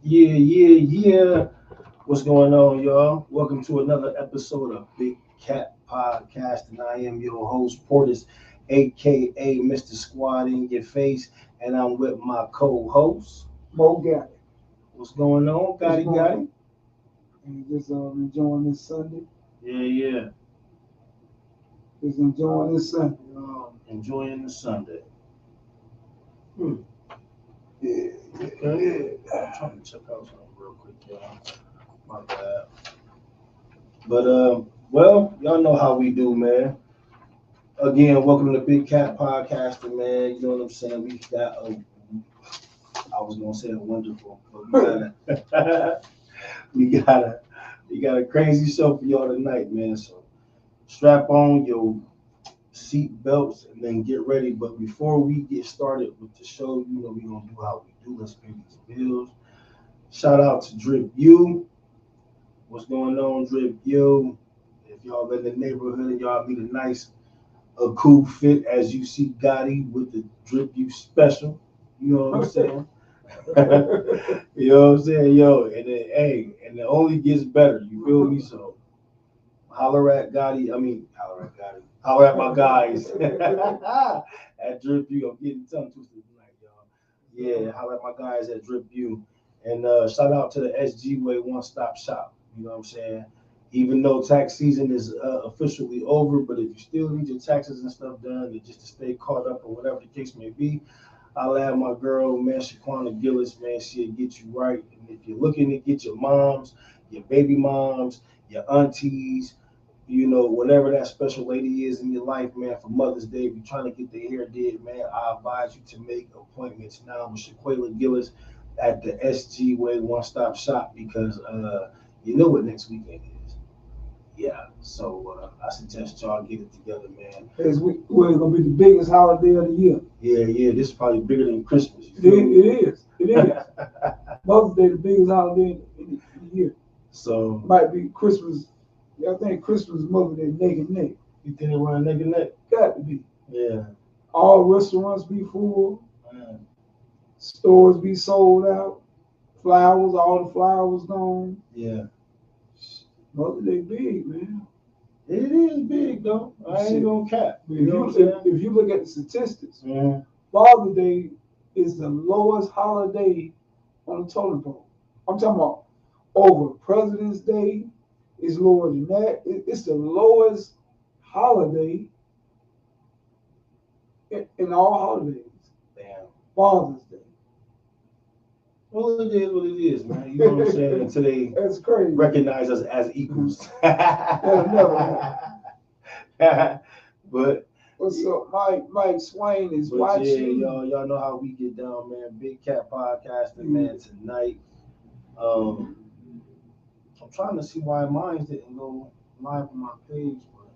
Yeah. What's going on, y'all? Welcome to another episode of Big Cat Podcast, and I am your host, Portis, aka Mr. Squad in Your Face, and I'm with my co-host. Mo got it. What's going on, What's Gotti going Gotti? on? And just enjoying this Sunday. Yeah. Just enjoying this Sunday. Enjoying the Sunday. Yeah. Okay. I'm trying to check out something real quick, y'all. My bad. But well, y'all know how we do, man. Again, welcome to Big Cat Podcasting, man. You know what I'm saying? We got a, I was gonna say a wonderful, but we got a crazy show for y'all tonight, man. So strap on your seat belts and then get ready. But before we get started with the show, you know we gonna do how we do. Let's pay these bills. Shout out to Drip U. What's going on, Drip U? If y'all in the neighborhood and y'all meet a nice a cool fit as you see Gotti with the Drip U special. You know what I'm saying? You know what I'm saying? Yo, and then hey, and it only gets better. You feel me? So holler at Gotti. Holler at Gotti. Holler at my guys at Drip U. I'm getting tongue twisted tonight, y'all. Yeah, holler at my guys at Drip U. And shout out to the SG Way One Stop Shop. You know what I'm saying? Even though tax season is officially over, but if you still need your taxes and stuff done, and just to stay caught up or whatever the case may be, I'll have my girl, man, Shaquana Gillis, man, she'll get you right. And if you're looking to get your moms, your baby moms, your aunties, you know, whatever that special lady is in your life, man, for Mother's Day, if you're trying to get their hair did, man, I advise you to make appointments now with Shaquana Gillis at the SG Way One Stop Shop because you know what next weekend is. Yeah, so I suggest y'all get it together, man. We're gonna be the biggest holiday of the year. Yeah, this is probably bigger than Christmas. It is. Mother's Day, the biggest holiday in the year. So might be Christmas. I think Christmas is Mother's Day neck and neck. You think they run neck and neck? Got to be. Yeah. All restaurants be full. Man. Stores be sold out. Flowers, all the flowers gone. Yeah. Mother's Day big, man. It is big though. I ain't gonna cap. If you look at the statistics, Father's Day is the lowest holiday on the totem pole. I'm talking about over President's Day is lower than that. It's the lowest holiday in all holidays. Damn. Father's Day. Well, it is what it is, man. You know what I'm saying? Until they That's crazy. Recognize us as equals. That'll never happen. But what's up, Mike Swain is watching. Yeah, y'all know how we get down, man. Big Cat Podcasting, man. Tonight, I'm trying to see why mine didn't go live on my page. But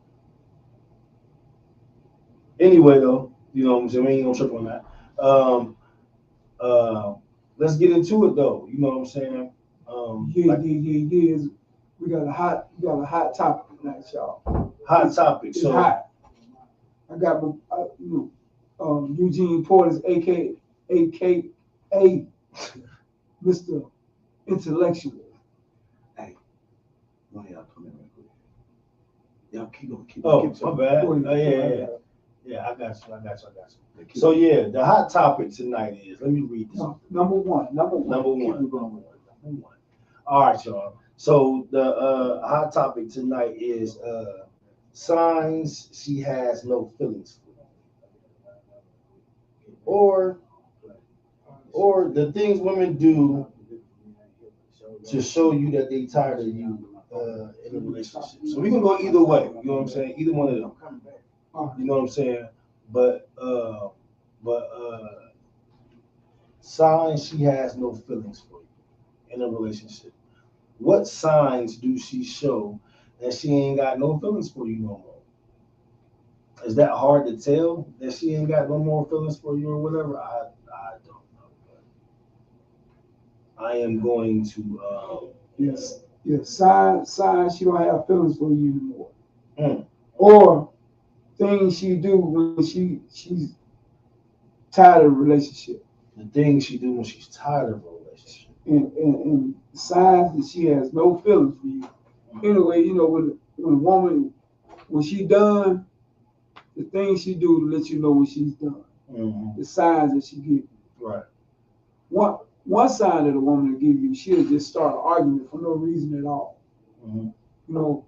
anyway, though, you know what I'm saying? We ain't gonna trip on that. Let's get into it, though. You know what I'm saying? Yeah. We got a hot topic tonight, y'all. Hot topic. It's hot. I got Eugene Portis, aka Mr. Intellectual. Hey, one of y'all come in real quick. Y'all keep on. My bad. Yeah, I got you. So yeah, the hot topic tonight is, let me read this. Number one. All right, y'all. So the hot topic tonight is signs she has no feelings for, or the things women do to show you that they tired of you in a relationship. So we can go either way. You know what I'm saying? Either one of them. You know what I'm saying? But signs she has no feelings for you in a relationship. What signs do she show that she ain't got no feelings for you no more? Is that hard to tell that she ain't got no more feelings for you or whatever? I don't know. But I am going to yes. Signs she don't have feelings for you anymore. Or things she do when she's tired of a relationship. The things she do when she's tired of a relationship. and signs that she has no feelings for you. Anyway, when a woman, when she done, the things she do to let you know when she's done. Mm-hmm. The signs that she gives you. Right. One sign that a woman will give you, she'll just start an argument for no reason at all. Mm-hmm.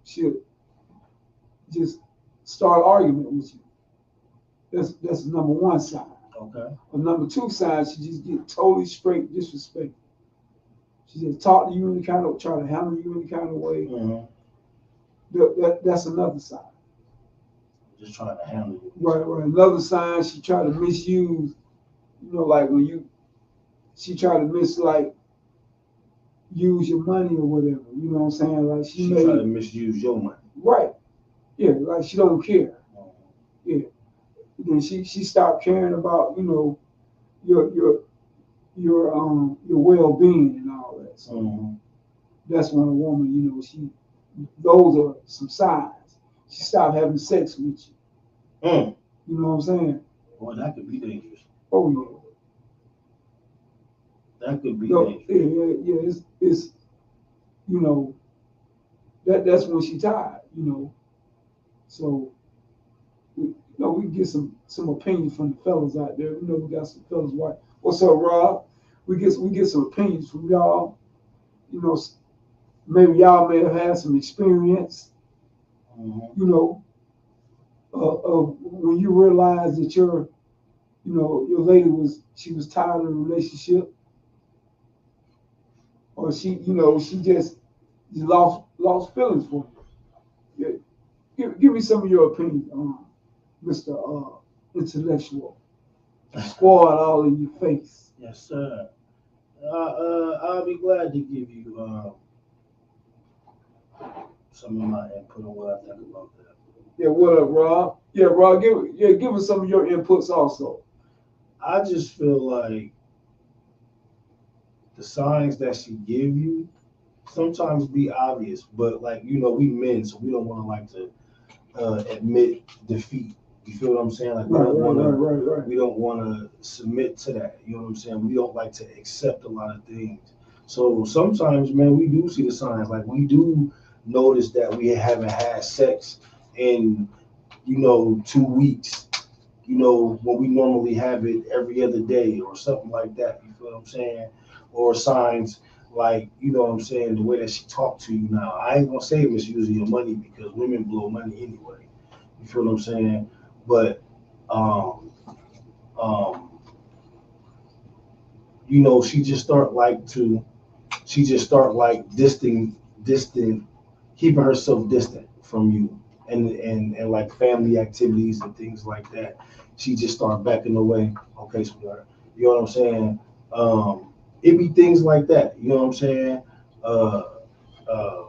She'll just start an argument with you. That's number one sign. Okay. But number two sign, she just get totally straight disrespectful. She just talk to you in the kind of, try to handle you in the kind of way. Mm-hmm. That's another sign. Just trying to handle you. Right. Another sign, she try to misuse, like she try to use your money or whatever. You know what I'm saying? Like she try to misuse your money. Right. Yeah, like she don't care. Yeah. Then she stopped caring about, your well-being and all that. So that's when a woman, those are some signs. She stopped having sex with you. You know what I'm saying? Boy, that could be dangerous. Oh yeah. That could be dangerous. Yeah. It's that's when she tired. So we get some opinions from the fellas out there. We got some fellas. What's up, Rob? We get some opinions from y'all. Maybe y'all may have had some experience. When you realize that your lady was tired of the relationship, or she just lost feelings for you. Yeah. Give me some of your opinion, Mr. Intellectual. Squad all in your face. Yes, sir. I'll be glad to give you some of my input on what I think about that. Yeah, what up, Rob? Yeah, Rob, give us some of your inputs also. I just feel like the signs that she give you sometimes be obvious, but we men, so we don't want to admit defeat. You feel what I'm saying? Like right. We don't want to submit to that. You know what I'm saying? We don't like to accept a lot of things. So sometimes, man, we do see the signs. Like we do notice that we haven't had sex in 2 weeks. When we normally have it every other day or something like that. You feel what I'm saying? Or signs like, what I'm saying, the way that she talked to you now. I ain't gonna say misusing your money because women blow money anyway. You feel what I'm saying? But she just start distant, keeping herself distant from you, and like family activities and things like that. She just start backing away. Okay, sweetheart. You know what I'm saying? It be things like that. You know what I'm saying? Uh, uh,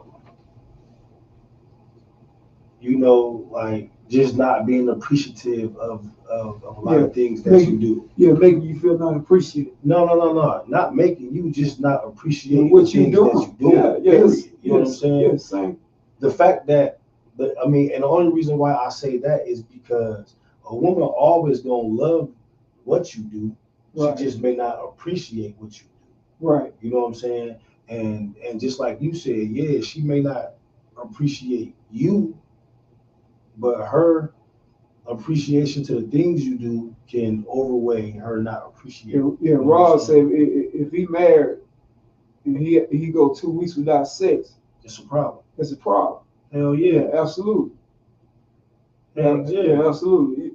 like just not being appreciative of a lot of things that you do. Yeah, making you feel not appreciated. No. Not making you, just not appreciating what you do. That you do. You know what I'm saying? Yeah, same. The fact that, and the only reason why I say that is because a woman always gonna love what you do. Right. She just may not appreciate what you do. Right. You know what I'm saying? And just like you said, yeah, she may not appreciate you, but her appreciation to the things you do can overweigh her not appreciating. Yeah, Rob said if he married and he go 2 weeks without sex, it's a problem. It's a problem. Hell yeah, absolutely. Yeah, absolutely.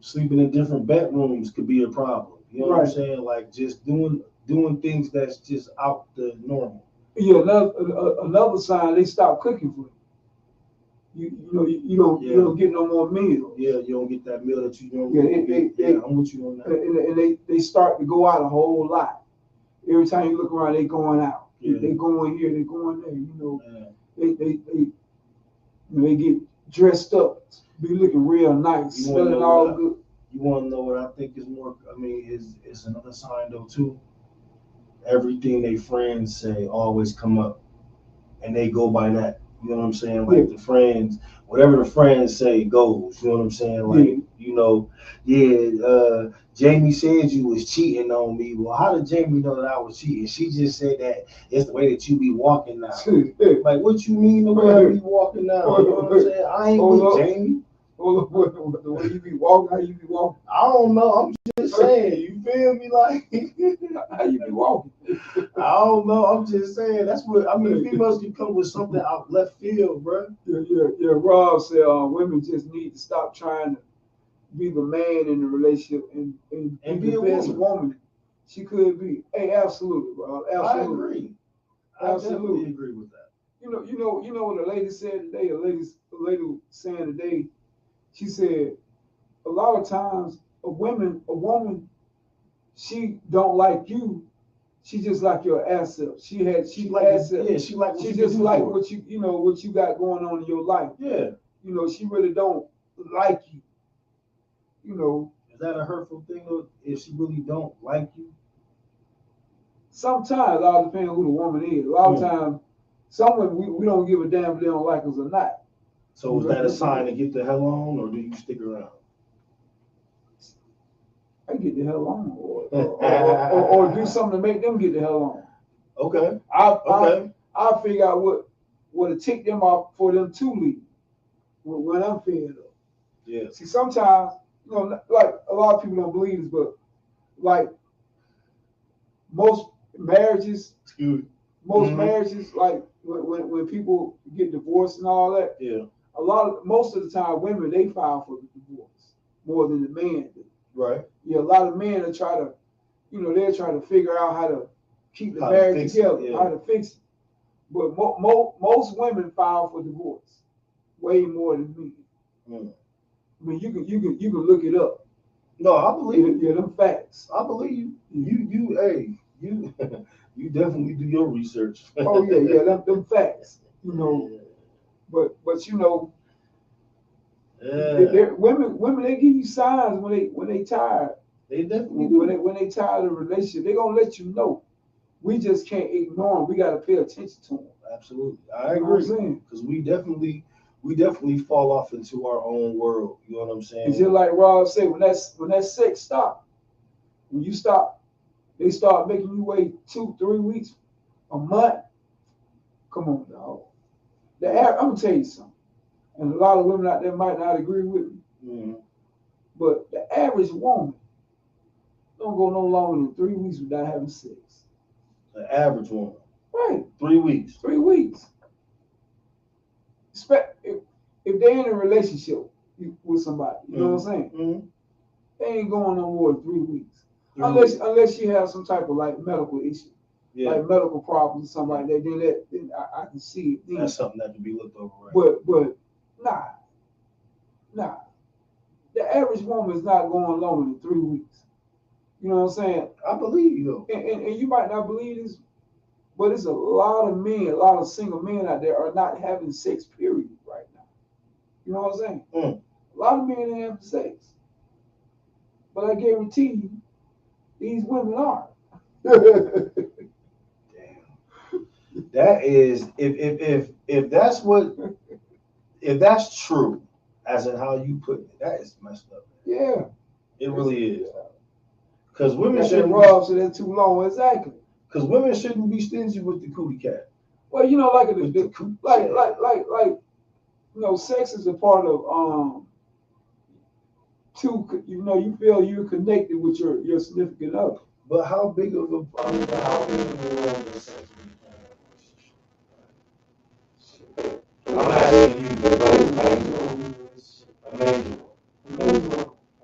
Sleeping in different bedrooms could be a problem. You know what I'm saying? Like just doing things that's just out the normal. Yeah, another sign they stop cooking for you. You don't get no more meals. Yeah, you don't get that meal that you normally get. I'm with you on that. And they start to go out a whole lot. Every time you look around, they going out. Yeah. They going here, they going there. They get dressed up, be looking real nice, smelling all good. You want to know what I think is more? Is another sign though too. Everything they friends say always come up, and they go by that You know what I'm saying? Like the friends, whatever the friends say goes. You know what I'm saying? Like, you know, Jamie said you was cheating on me. Well, how did Jamie know that I was cheating? She just said that it's the way that you be walking now. Like, what you mean the way I be walking now? You know what I'm saying? I ain't with Jamie. The way you be walking, how you be walking? I don't know. I'm just saying. You feel me? Like, how you be walking? I don't know. I'm just saying. That's what I mean. Females can come with something out left field, bro. Yeah. Rob said women just need to stop trying to be the man in the relationship and be the best woman she could be. Hey, absolutely, Rob. Absolutely. I absolutely agree with that. You know what a lady said today. A lady was saying today. She said a lot of times a woman, she don't like you. She just like your assets. She like assets. Yeah, she like. She just like what you got going on in your life. Yeah. You know, she really don't like you. You know. Is that a hurtful thing if she really don't like you? Sometimes it all depends who the woman is. A lot of times, some women we don't give a damn if they don't like us or not. So is that a sign to get the hell on, or do you stick around? I get the hell on, or do something to make them get the hell on. Okay. I figure out what to tick them off for them to leave when I'm fed up. Yeah. See, sometimes like a lot of people don't believe this, but like most marriages, like when people get divorced and all that. Yeah. Most of the time, women they file for the divorce more than the man do. Right. Yeah, a lot of men are try to figure out how to keep the marriage together, how to fix it. But most women file for divorce way more than men. I mean, you can look it up. No, I believe it. Yeah, them facts. I believe you. You definitely do your research. Oh yeah, them facts. You know. But you know, women they give you signs when they tired. They definitely do. When they tired of the relationship, they gonna let you know. We just can't ignore them. We gotta pay attention to them. Absolutely, I agree. Because we definitely fall off into our own world. You know what I'm saying? It's just like Rob said, when that sex stop, when you stop, they start making you wait 2-3 weeks, a month. Come on, dog. I'm gonna tell you something, and a lot of women out there might not agree with me, but the average woman don't go no longer than 3 weeks without having sex. The average woman, right? 3 weeks. 3 weeks. If they're in a relationship with somebody, you know what I'm saying? They ain't going no more than 3 weeks, unless you have some type of like medical issue. Yeah. Like medical problems or something like that, then I can see it. Then. That's something that can be looked over, right? But nah. The average woman is not going longer than 3 weeks. You know what I'm saying? I believe you though. And you might not believe this, but it's a lot of men, a lot of single men out there are not having sex, period, right now. You know what I'm saying? A lot of men ain't having sex. But I guarantee you, these women are. That is, if that's true, as in how you put it, that is messed up. Yeah, it really is. Because women shouldn't rob, so that's too long. Exactly. Because women shouldn't be stingy with the cootie cat. Well, you know, like sex is a part of you feel you're connected with your significant other. But how big of a role is sex? I'm asking you to major.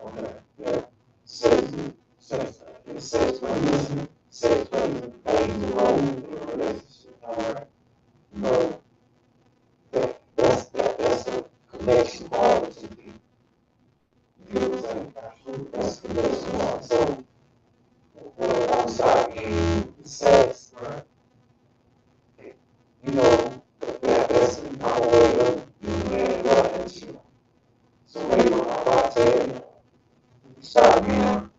Okay. Yeah. Sex plays a major role in a relationship. Alright. No. That's a connection part of two people. You know what I'm saying? Absolutely. That's a connection part. So I'm sorry, sex, right? You know, that's my way of being a man in a relationship. So later on, I tell you, you start being a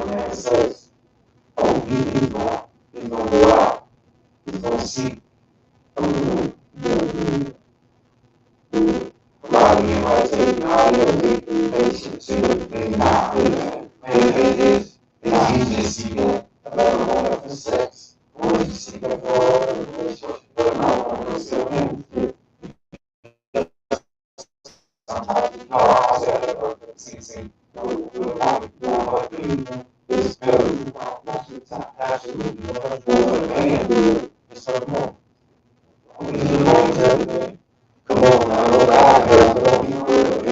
man sex. Oh, he's gonna go out. He's gonna see. time. Absolutely. But when a man do it, it's for the moment. It's the longevity thing. Come on, I know God has, but don't be real.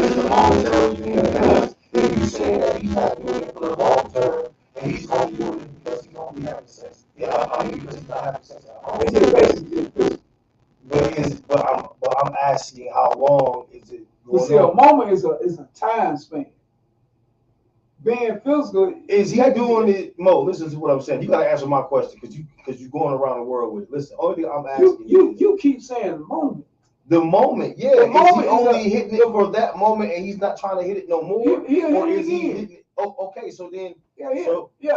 It's the longevity thing. Because if you say that he's not doing it for the long term, and he's only doing it because he's only having sex. Yeah, I mean, because he's not having sex at home. It's just basically. But I'm asking how long is it But going see, a on? moment is a time span. Being physical, Is he doing it, Mo? Listen to what I'm saying. You gotta answer my question because you're going around the world with it. Listen, only thing I'm asking you keep saying the moment. the moment, yeah. The Is moment he is only hitting it for that moment and he's not trying to hit it no more? He'll Or hit it is he again. hitting it? Oh, okay, so then Yeah.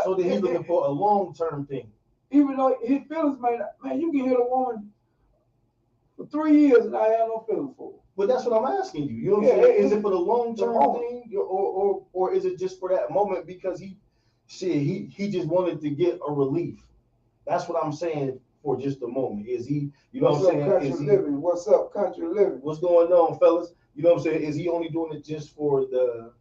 so then he's looking for a long-term thing. Even though his feelings man, you can hit a woman for 3 years and I have no feelings for her. But that's what I'm asking you. You know what I'm saying? Is it for the long-term moment. thing, or is it just for that moment because he just wanted to get a relief? That's what I'm saying. For just a moment, is he? You know what I'm saying? Country living? What's up, country living? What's going on, fellas? You know what I'm saying? Is he only doing it just for the?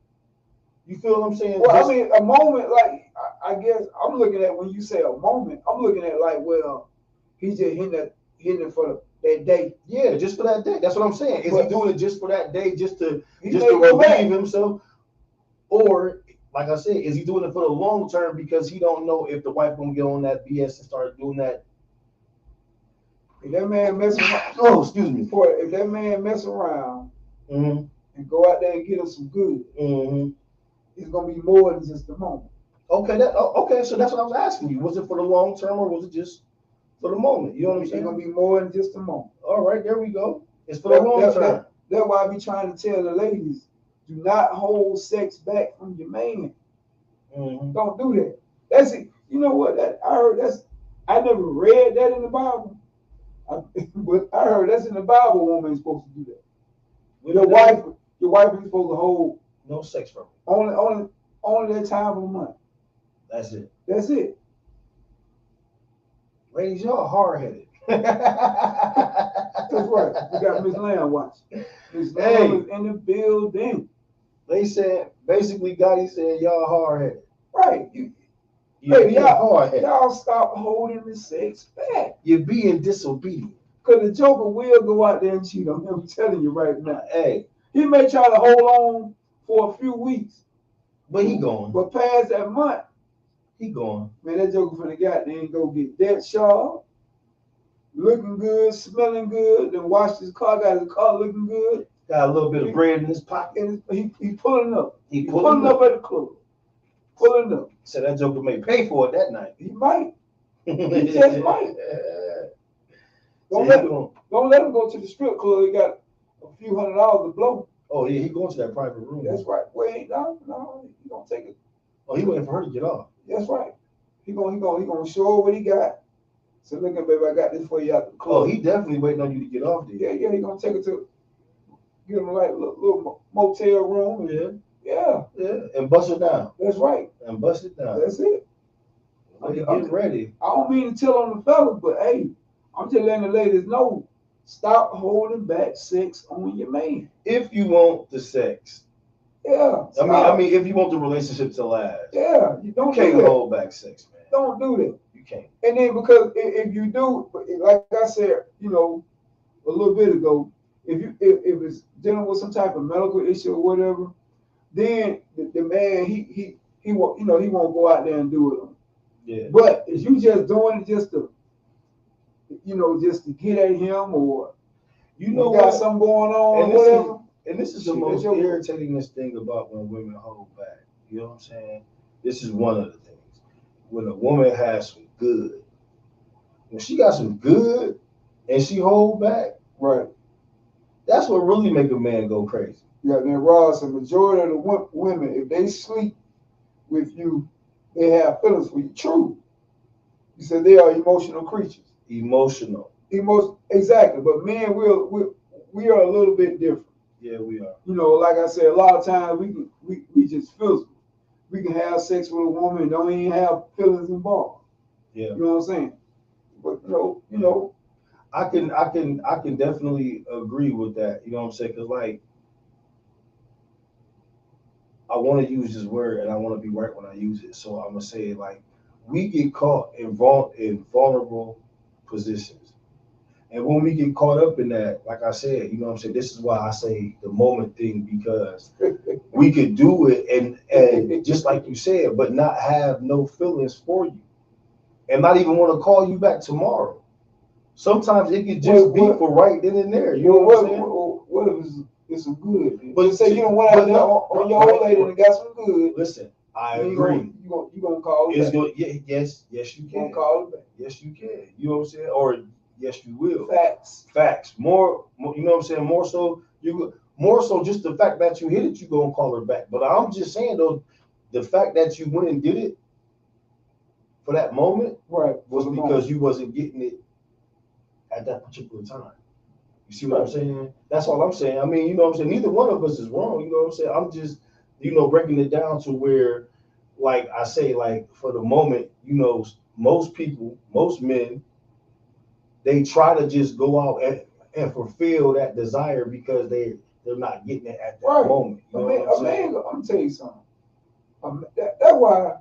You feel what I'm saying? Well, I mean, a moment, like I guess I'm looking at when you say a moment, I'm looking at like, well, he's just hitting it for that day. Yeah, just for that day. That's what I'm saying. Is he doing it just for that day, just to relieve himself, or like I said, is he doing it for the long term because he don't know if the wife gonna get on that BS and start doing that? If that man mess around, If that man mess around and go out there and get us some good, it's gonna be more than just a moment. Okay, so that's what I was asking you. Was it for the long term or was it just for the moment? You know what I'm saying? It's gonna be more than just a moment. All right, there we go. It's for the long term. That's why I be trying to tell the ladies, do not hold sex back from your man. Don't do that. That's it. You know what? I never read that in the Bible. But I heard that's in the Bible. Woman ain't supposed to do that. Your wife is supposed to hold no sex from only that time of the month. That's it. That's it. Ladies, y'all hard headed. That's right. We got Miss Lamb watching. Miss Lamb is in the building. They said basically, Gotti said y'all hard headed. Right. Y'all stop holding the sex back. You're being disobedient. Because the Joker will go out there and cheat on him. I'm telling you right now. Hey. He may try to hold on for a few weeks. But he gone. But past that month, he gone. Man, that Joker finna goddamn go get that sharp, looking good, smelling good, then washed his car, got his car looking good. Got a little bit of bread in his pocket. And he pulling up. He pulling up at the club. Pulling up. So that Joker may pay for it that night. He might. He just might. Don't let him go to the strip club. He got a few $100s to blow. Oh yeah, he going to that private room. That's right. Wait, no, he gonna take it. Oh, he waiting for her to get off. That's right. He gonna show her what he got. So look at baby, I got this for you out the club. Oh, he definitely waiting on you to get off there. Yeah, he gonna take it to give him like a little motel room. Yeah, and bust it down. That's right. And bust it down. That's it. I'm getting ready. I don't mean to tell on the fellas, but hey, I'm just letting the ladies know. Stop holding back sex on your man. If you want the sex. Yeah. I mean, if you want the relationship to last. Yeah. You can't hold back sex, man. Don't do that. You can't. And then because if you do, like I said, a little bit ago, if it's dealing with some type of medical issue or whatever, then the man he won't he won't go out there and do it. Yeah. But if you just doing it just to just to get at him or got something going on and or whatever. And this is the most irritatingest thing about when women hold back. You know what I'm saying? This is one of the things. When a woman has some good, when she got some good and she hold back, right? That's what really make a man go crazy. Yeah, then Ross, the majority of the women, if they sleep with you, they have feelings for you. True. You said they are emotional creatures. Emotional. Exactly. But men, we are a little bit different. Yeah, we are. Like I said, a lot of times we just physical. We can have sex with a woman and don't even have feelings involved. Yeah. You know what I'm saying? But I can definitely agree with that. You know what I'm saying? Because like I want to use this word and I want to be right when I use it. So I'm gonna say like we get caught in vulnerable positions. And when we get caught up in that, like I said, you know what I'm saying, this is why I say the moment thing, because we could do it and just like you said, but not have no feelings for you. And not even want to call you back tomorrow. Sometimes it could just be for right then and there. You know what I'm saying? What if it's some good? But Say you don't want to have on your old lady and got some good. Listen, I agree. You gonna call her back. Yes, you You can. gonna call her back. Yes, you can. You know what I'm saying? Or yes, you will. Facts. More, you know what I'm saying? More so just the fact that you hit it, you gonna call her back. But I'm just saying though, the fact that you went and did it for that moment, right, was because you wasn't getting it at that particular time. You see what I'm saying? That's all I'm saying. I mean, you know what I'm saying? Neither one of us is wrong. You know what I'm saying? I'm just, breaking it down to where, like I say, like for the moment, most people, most men, they try to just go out and fulfill that desire because they're not getting it at that moment. You know what I'm saying? I'm gonna tell you something. That's why,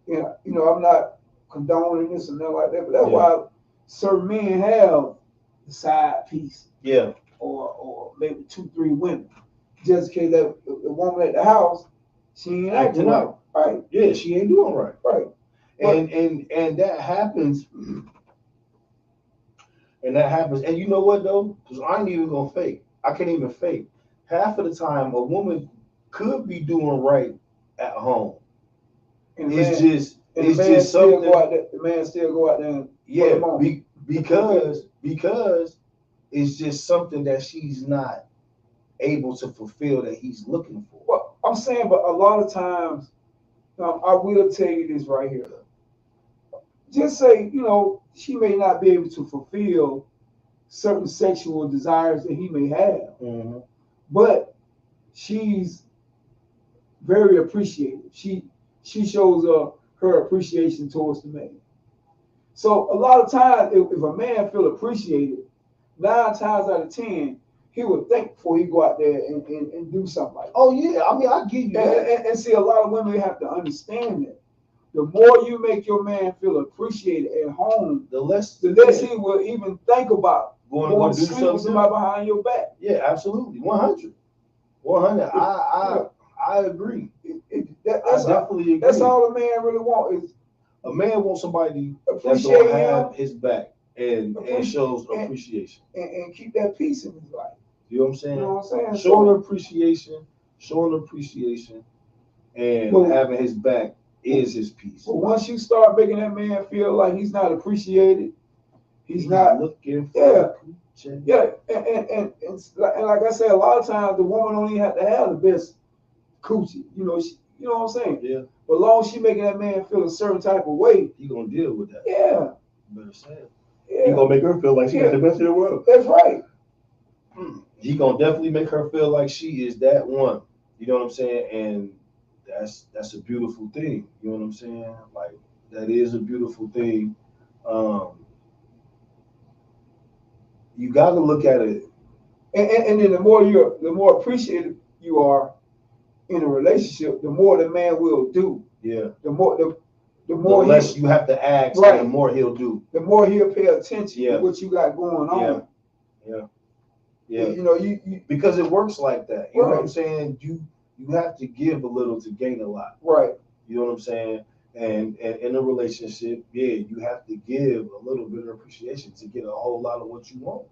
I'm not condoning this and nothing like that, but that's why certain men have the side piece. Yeah. Or maybe 2-3 women. Just in case that the woman at the house, she ain't acting right. Right. Yeah, she ain't doing right. Right. And that happens. And that happens. And you know what though? Because I ain't even gonna fake. I can't even fake. Half of the time a woman could be doing right at home. And it's just something. The man still go out there. Because it's just something that she's not able to fulfill that he's looking for. Well, I'm saying, but a lot of times, I will tell you this right here. Just say, she may not be able to fulfill certain sexual desires that he may have, but she's very appreciative. She shows her appreciation towards the man. So a lot of times, if a man feel appreciated, 9 times out of 10, he would think before he go out there and do something like that. Oh yeah, I mean I give you that. And see, a lot of women have to understand that. The more you make your man feel appreciated at home, the less he will even think about going to sleep with somebody behind your back. Yeah, absolutely, 100. I agree. I definitely agree. That's all a man really wants is a man wants somebody that's gonna have his back and shows appreciation and keep that peace in his life. You know what I'm saying? You know what I'm saying? Showing appreciation, and having his back is his peace. But once you start making that man feel like he's not appreciated, he's not looking for and like I said, a lot of times the woman don't even have to have the best coochie. You know what I'm saying? Yeah. But as long as she making that man feel a certain type of way, he gonna deal with that. Yeah. You better say it. Yeah. He gonna make her feel like she got the best in the world. That's right. He gonna definitely make her feel like she is that one. You know what I'm saying? And that's a beautiful thing. You know what I'm saying? Like that is a beautiful thing. You got to look at it, and then the more appreciated you are in a relationship, the more the man will do. Yeah. The more the less you have to ask, right, the more he'll do. The more he'll pay attention to what you got going on. Yeah. You because it works like that. You know what I'm saying? You have to give a little to gain a lot. Right. You know what I'm saying? And in a relationship, you have to give a little bit of appreciation to get a whole lot of what you want.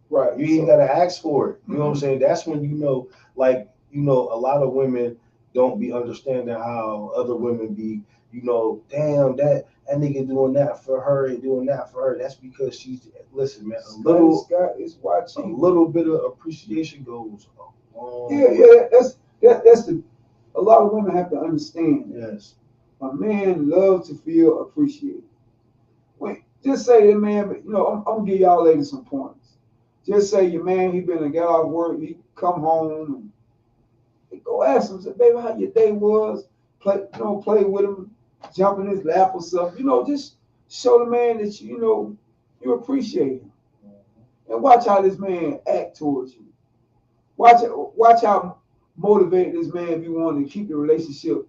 Right. You ain't gotta ask for it. You know what I'm saying? That's when a lot of women don't be understanding how other women be, damn, that nigga doing that for her and doing that for her. That's because listen, man, a little bit of appreciation goes on. That's a lot of women have to understand. Yes. A man loves to feel appreciated. Just say that man, I'm gonna give y'all ladies some points. Just say your man, he been got off work, he come home and go ask him, say, baby, how your day was? Play with him, jump in his lap or something. Just show the man that you appreciate him. And watch how this man act towards you. Watch how motivated this man be wanting to keep the relationship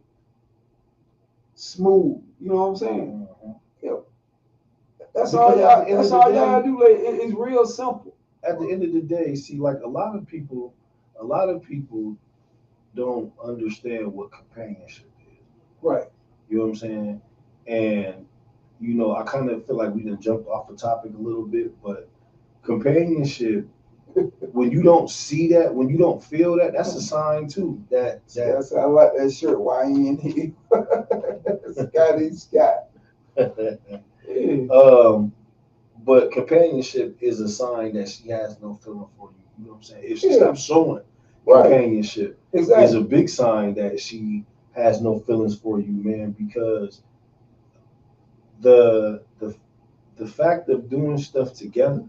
smooth. You know what I'm saying? Mhm. That's Because all at y'all. the end That's of the all y'all day- do. Like, it's real simple. At the end of the day, see, like a lot of people don't understand what companionship is. Right. You know what I'm saying? And I kind of feel like we done jumped off the topic a little bit, but companionship, when you don't see that, when you don't feel that, that's a sign too that That's I like that shirt. YN Scotty Scott. Yeah. But companionship is a sign that she has no feeling for you. You know what I'm saying? If she Yeah. stops showing Right. companionship, is Exactly. a big sign that she has no feelings for you, man. Because the fact of doing stuff together,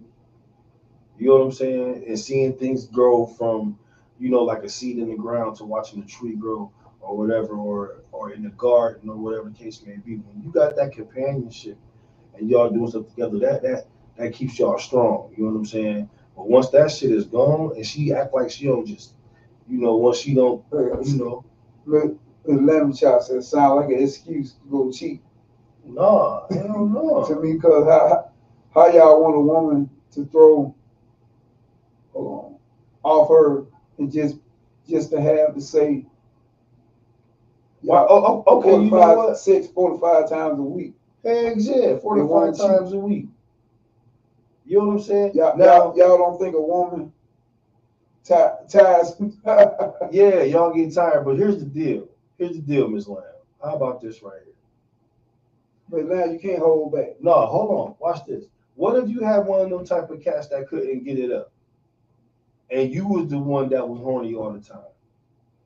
you know what I'm saying, and seeing things grow from, like a seed in the ground to watching a tree grow or whatever, or in the garden or whatever the case may be. When you got that companionship and y'all doing stuff together, that keeps y'all strong. You know what I'm saying? But once that shit is gone and she act like she don't just, once she don't, Look, the lamb chop said sound like an excuse to go cheat. nah, hell To no. me, because how y'all want a woman to throw off her and just to have to say Why? Okay, you know what? 45 times a week. Heck yeah, 45 times a week. You know what I'm saying? Y'all don't think a woman ties? Yeah, y'all get tired, but here's the deal. Here's the deal, Miss Lamb. How about this right here? But now you can't hold back. No, hold on. Watch this. What if you had one of them type of cats that couldn't get it up, and you was the one that was horny all the time,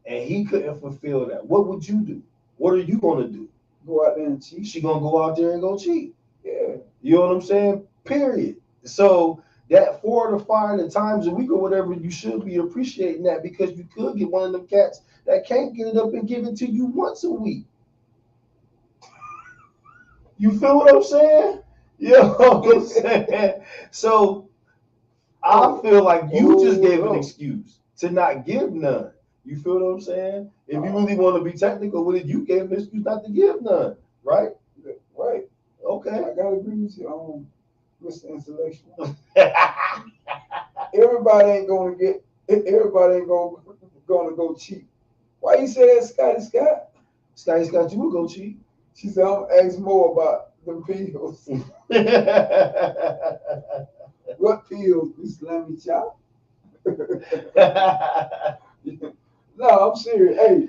and he couldn't fulfill that? What would you do? What are you gonna do? Go out there and cheat. She gonna go out there and go cheat. Yeah. You know what I'm saying? Period. So that 4 to 5 times a week or whatever, you should be appreciating that, because you could get one of them cats that can't get it up and give it to you once a week. You feel what I'm saying? You know what I'm saying? So I feel like you just gave an excuse to not give none. You feel what I'm saying? If you really want to be technical with it, you gave an excuse not to give none, right? Right. Okay. I gotta agree with you, Mr. Intellectual. Everybody ain't gonna go cheat. Why you say that, Scotty Scott? Scotty Scott, you will go cheat. She said, I'm gonna ask more about the pills. What pills, Miss Lammy Chop? No, I'm serious. Hey,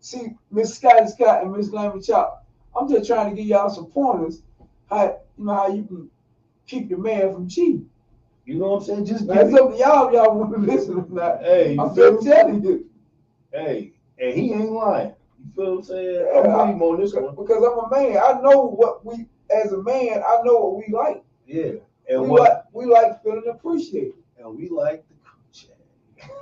see, Miss Scotty Scott and Miss Lammy Chop. I'm just trying to give y'all some pointers how you can keep your man from cheating. You know what I'm saying? Just it's up to y'all if y'all want to listen or not. Hey, I'm just telling you. Hey, and he ain't lying. You feel what I'm saying? Yeah, I'm with him on this one. Because I'm a man. I know what as a man, I know what we like. Yeah. And we like feeling appreciated. And we like the coochie.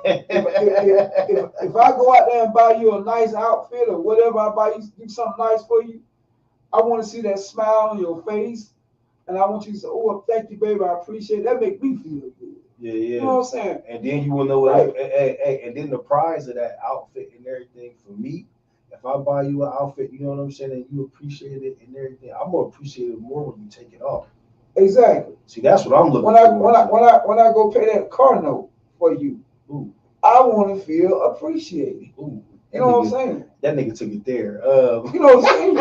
If I go out there and buy you a nice outfit or whatever, I buy you do something nice for you, I want to see that smile on your face, and I want you to say, "Oh, thank you, baby, I appreciate it." That make me feel good. Yeah. You know what I'm saying? And then you will know what. Hey, and then the prize of that outfit and everything for me. If I buy you an outfit, you know what I'm saying, and you appreciate it and everything, I'm gonna appreciate it more when you take it off. Exactly. See, that's what I'm looking for. When I go pay that car note for you, ooh, I want to feel appreciated. Ooh, you know what I'm saying? That nigga took it there. You know what I'm saying?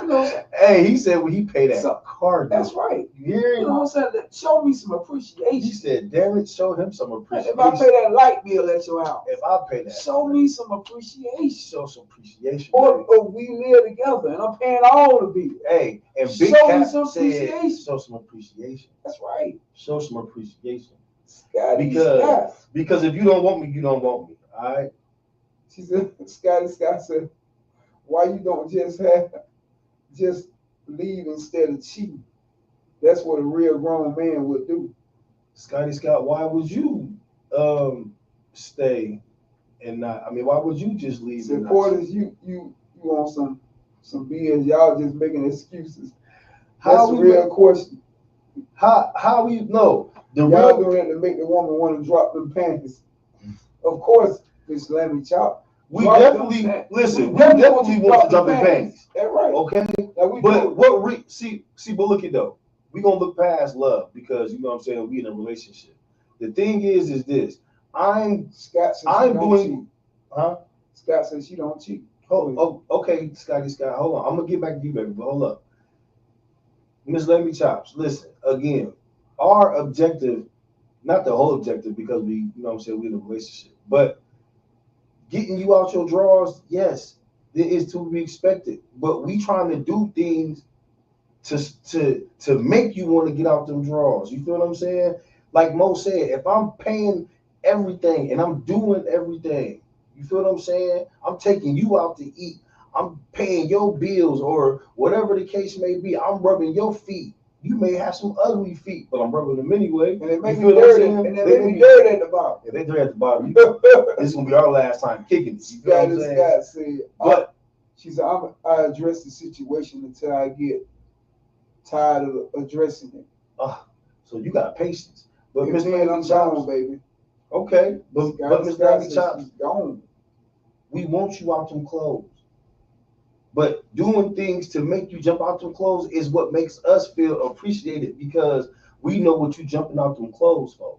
You know, hey, he said when he paid that car note. That's right. You hear him? You know what I'm saying? Show me some appreciation. He said, damn it, show him some appreciation. If I pay that light bill at your house, if I pay that, show me some appreciation. Show some appreciation. Or we live together and I'm paying all the bills. Hey, and Big show Cat me some appreciation. Show some appreciation. That's right. Show some appreciation. Scotty, because if you don't want me, you don't want me. All right. She said, Scott said, why you don't just leave instead of cheating? That's what a real grown man would do. Scotty Scott, why would you stay and not? I mean, why would you just leave? Supporters, you on some BS. Y'all just making excuses. That's a real question. How we know the y'all real doing it to make the woman want to drop them panties? Of course, Miss Lammy Chop. We Right, definitely understand. listen. We definitely want to jump in panties. That's right. Okay, Like we but do. what see, but look at though. We gonna look past love because you know what I'm saying. We in a relationship. The thing is this. Scott says I'm she don't doing, cheat. huh? Scott says she don't cheat. Okay, Scotty Scott. Hold on. I'm gonna get back to you, baby. But hold up, Miss Lemmy Chops. Listen again. Our objective, not the whole objective, because we, you know what I'm saying, we in a relationship, but getting you out your drawers, yes, it is to be expected. But we trying to do things to make you want to get out them drawers. You feel what I'm saying? Like Mo said, if I'm paying everything and I'm doing everything, you feel what I'm saying? I'm taking you out to eat. I'm paying your bills or whatever the case may be. I'm rubbing your feet. You may have some ugly feet, but I'm rubbing them anyway. And they make You me feel what I'm dirty. saying? And they make me dirty at the bottom. If they dirty at the bottom, this is gonna be our last time kicking it. You feel what I'm saying? Scott said, But she said, I address the situation until I get tired of addressing it. so you got patience. But If Miss then Lemmy I'm Chops, gone, baby. okay, but Miss Scott Lemmy says Chops, she's gone. we want you out them clothes. But doing things to make you jump out them clothes is what makes us feel appreciated because we know what you jumping out them clothes for.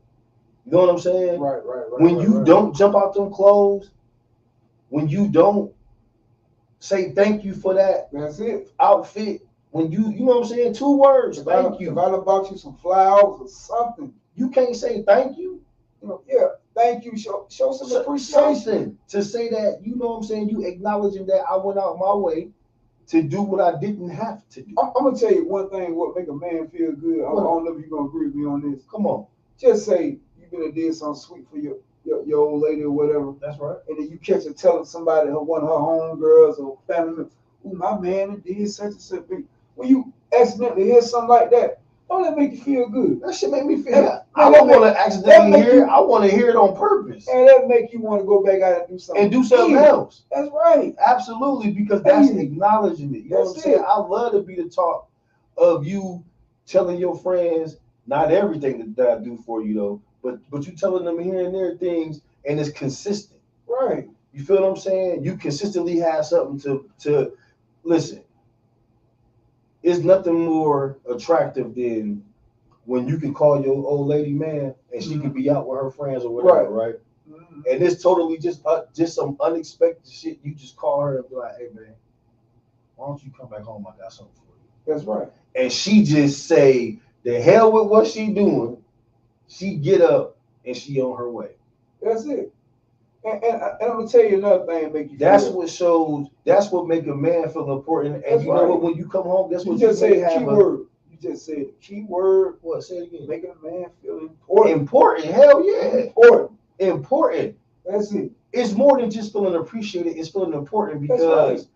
You know what I'm saying? Right. When you don't jump out them clothes, when you don't say thank you for that That's it. outfit, when you know what I'm saying, 2 words, thank you. If I done bought you some flowers or something, You can't say thank you. you know, yeah, thank you. Show some appreciation. Something to say that, you know what I'm saying, you acknowledging that I went out my way to do what I didn't have to do. I'm gonna tell you one thing. What make a man feel good? I don't know if you're gonna agree with me on this. Come on. Just say you been and did something sweet for your old lady or whatever, That's right. and then you catch her telling somebody, one of her homegirls or family members, "Ooh, my man did such and such." When you accidentally hear something like that, don't that make you feel good? That shit make me feel. I don't want to accidentally hear it. I want to hear it on purpose. And that make you want to go back out and do something. And do something else. That's right. Absolutely, because that's acknowledging it. You know what I'm saying? I love to be the talk of you telling your friends, not everything that I do for you though, but you telling them here and there things, and it's consistent. Right. You feel what I'm saying? You consistently have something to listen. It's nothing more attractive than when you can call your old lady man and she can be out with her friends or whatever, right? Mm-hmm. And it's totally just some unexpected shit. You just call her and be like, "Hey man, why don't you come back home? I got something for you." That's right. And she just say, "The hell with what she doing." She get up and she on her way. That's it. And I'm gonna tell you another thing that make you. That's what shows. That's what make a man feel important. And that's you know what? When you come home, that's what you just say. The key word. You just said the key word. What? Say it again. Making a man feel important. Important. Hell yeah. Important. That's it. It's more than just feeling appreciated. It's feeling important because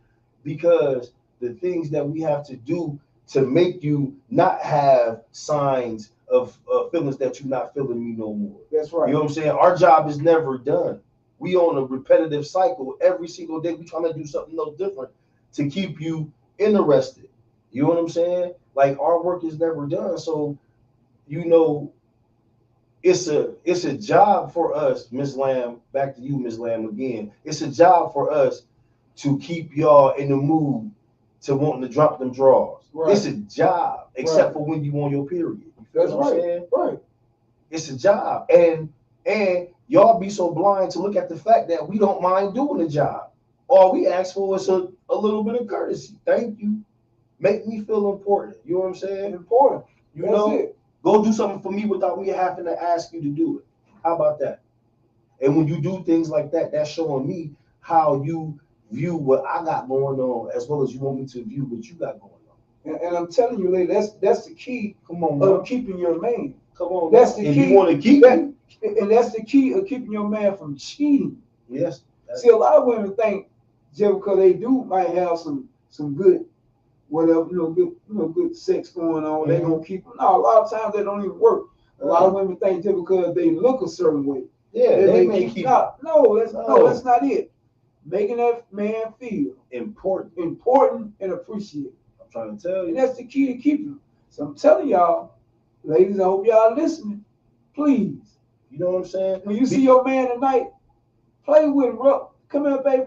the things that we have to do to make you not have signs of feelings that you're not feeling me no more. That's right. You know what I'm saying? Our job is never done. We on a repetitive cycle every single day. We trying to do something else different to keep you interested. You know what I'm saying? Like our work is never done. So, you know, it's a job for us, Ms. Lamb. Back to you, Ms. Lamb again. It's a job for us to keep y'all in the mood to wanting to drop them drawers. Right. It's a job, except for when you on your period. You feel what I'm saying? Right. It's a job. And y'all be so blind to look at the fact that we don't mind doing the job. All we ask for is a little bit of courtesy. Thank you. Make me feel important. You know what I'm saying? Important. You know, go do something for me without me having to ask you to do it. How about that? And when you do things like that, that's showing me how you view what I got going on, as well as you want me to view what you got going on. And I'm telling you, lady, that's the key. Come on, of keeping your man. Come on, that's the key. If you want to keep that, and that's the key of keeping your man from cheating. Yes. See, a lot of women think just because they might have some good, whatever, good sex going on, they gonna keep them. No, a lot of times they don't even work. A lot of women think just because they look a certain way, they may keep. No, that's not it. Making that man feel important and appreciated. I'm trying to tell you. And that's the key to keeping them. So I'm telling y'all, ladies, I hope y'all listening. Please. You know what I'm saying? When you see your man tonight, play with him, Come here, baby.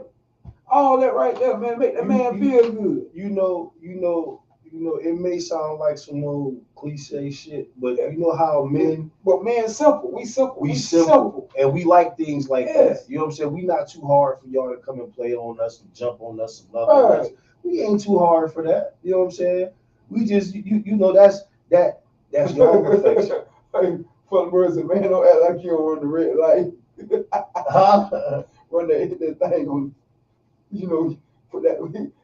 All that right there, man. Make that man feel good. It may sound like some old cliche shit, but you know how men. But man, simple. We simple. We simple, and we like things like Yes. that. You know what I'm saying? We not too hard for y'all to come and play on us and jump on us and love on us. We ain't too hard for that. You know what I'm saying? We just that's y'all perfection. Hey, fun words, man. Don't act like you don't run the red light. Run that thing on. Put that.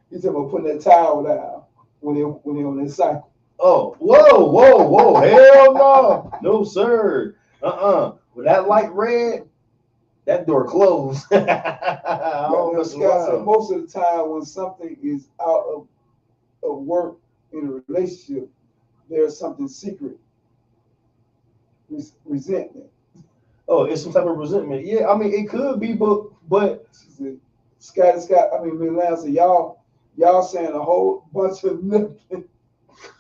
He said about putting that towel down when they on that cycle. Oh, whoa, hell no. No, sir. With that light red, that door closed. I don't mess Scott said around. most of the time when something is out of work in a relationship, there's something secret. Resentment. Oh, it's some type of resentment. Yeah, I mean it could be, but She said, Scott, Milan said, y'all saying a whole bunch of nothing.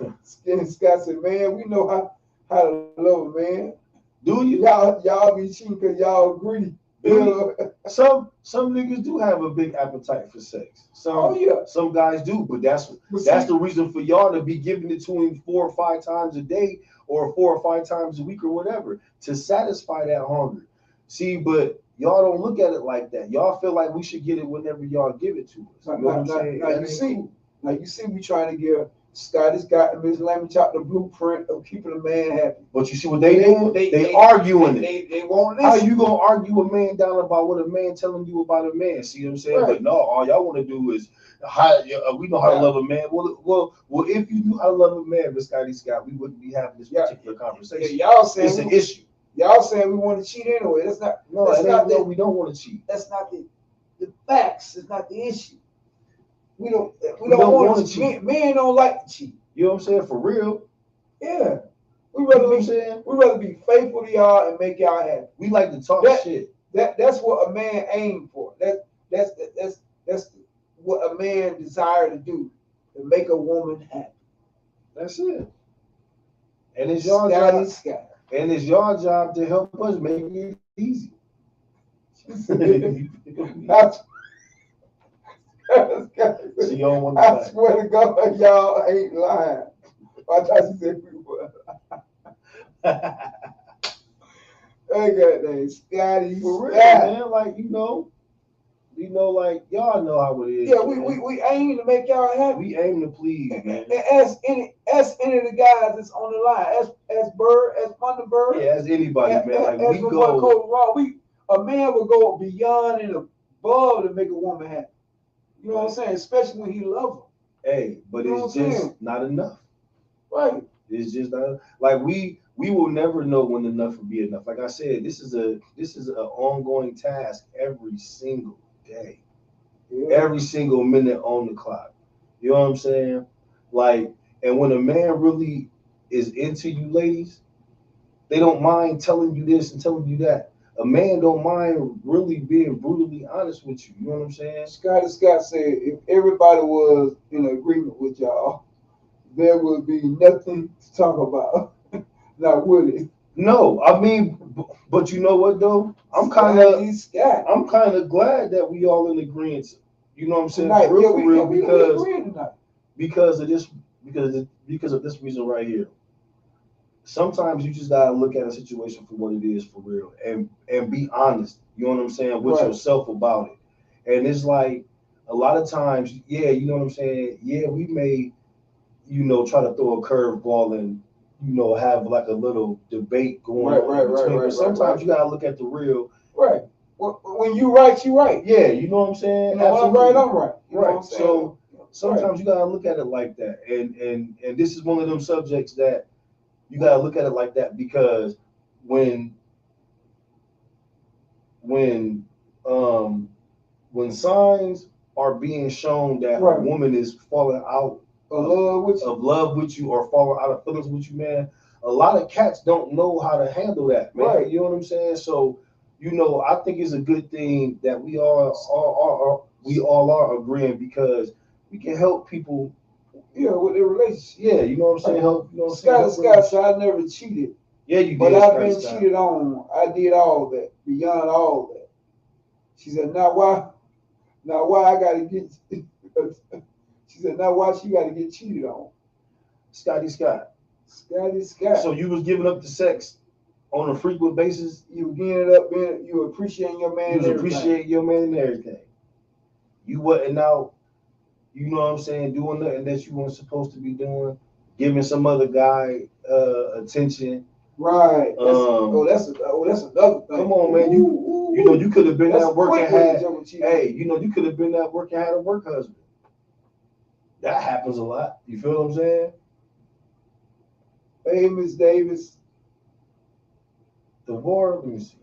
And Scott said, man, we know how to love a man. do you? Y'all be cheating because y'all greedy. Some niggas do have a big appetite for sex. Some guys do, but that's the reason for y'all to be giving it to him 4 or 5 times a day or 4 or 5 times a week or whatever to satisfy that hunger. See, but y'all don't look at it like that. Y'all feel like we should get it whenever y'all give it to us. You know what I'm saying? Now you see, we trying to give Scotty Scott and Miss Lammy Chop the blueprint of keeping a man happy. But you see what they do? They arguing it. They won't How listen. you gonna argue a man down about what a man telling you about a man? See what I'm saying? Right. But no, all y'all want to do is we know how to love a man. Well, if you knew how to love a man, Miss Scotty Scott, we wouldn't be having this particular conversation. Y'all saying It's an issue. Y'all saying we want to cheat anyway. That's not. No, that's not no, we don't want to cheat. That's not the facts. It's not the issue. We don't want to cheat. Men don't like to cheat. You know what I'm saying? For real. Yeah. We You know rather what I'm saying? be faithful to y'all and make y'all happy. We like to talk shit. That's what a man aims for. That's what a man desire to do, to make a woman happy. That's it. And it's y'all job. Scott. And it's your job to help us make it easy. She don't want to I swear to God, y'all ain't lying. I thought she said we were. I got that Scotty. For real, man. Like like y'all know how it is. Yeah, we aim to make y'all happy. We aim to please, man. And ask any of the guys that's on the line. Ask Bird, ask Thunderbird. Yeah, as anybody, man. Like we go. A man will go beyond and above to make a woman happy. You know what I'm saying? Especially when he loves her. Hey, but it's just not enough. Right. It's just not like we will never know when enough will be enough. Like I said, this is an ongoing task every single day. Yeah. Every single minute on the clock. You know what I'm saying? Like, and when a man really is into you ladies, they don't mind telling you this and telling you that. A man don't mind really being brutally honest with you. You know what I'm saying? Scott said if everybody was in agreement with y'all, there would be nothing to talk about. Now, would it? No, I mean, but you know what though? I'm kind of glad that we all in agreement. You know what I'm saying? Tonight, for real, because of this reason right here. Sometimes you just gotta look at a situation for what it is for real and be honest, you know what I'm saying, with yourself about it. And it's like a lot of times, yeah, you know what I'm saying? Yeah, we may, try to throw a curveball and, have like a little debate going on between. But sometimes you gotta look at the real. Right. When you right, you right. Yeah, you know what I'm saying? When I'm right, I'm right. You right. So sometimes you gotta look at it like that. And this is one of them subjects that you gotta look at it like that, because when signs are being shown that a woman is falling out of love with you or falling out of feelings with you, man, a lot of cats don't know how to handle that, man. Right. You know what I'm saying? So, I think it's a good thing that we all are agreeing, because we can help people. Yeah, with their relationship. Yeah, you know what I'm saying? Help. You know what I'm saying? Scott said I never cheated. Yeah, you did. But I've been cheated on. I did all that, beyond all that. She said, now Now why I gotta get? She said, now why she gotta get cheated on? Scotty Scott. Scotty Scott. So you was giving up the sex on a frequent basis. You getting it up, man. You appreciating your man. You was appreciating your man and everything. You wasn't out, you know what I'm saying, doing nothing that you weren't supposed to be doing, giving some other guy attention. Right. That's another thing. Come on, man. You know you could have been at work and had. Hey, you know you could have been at work and had a work husband. That happens a lot. You feel what I'm saying? Hey, Miss Davis. DeVore, let me see.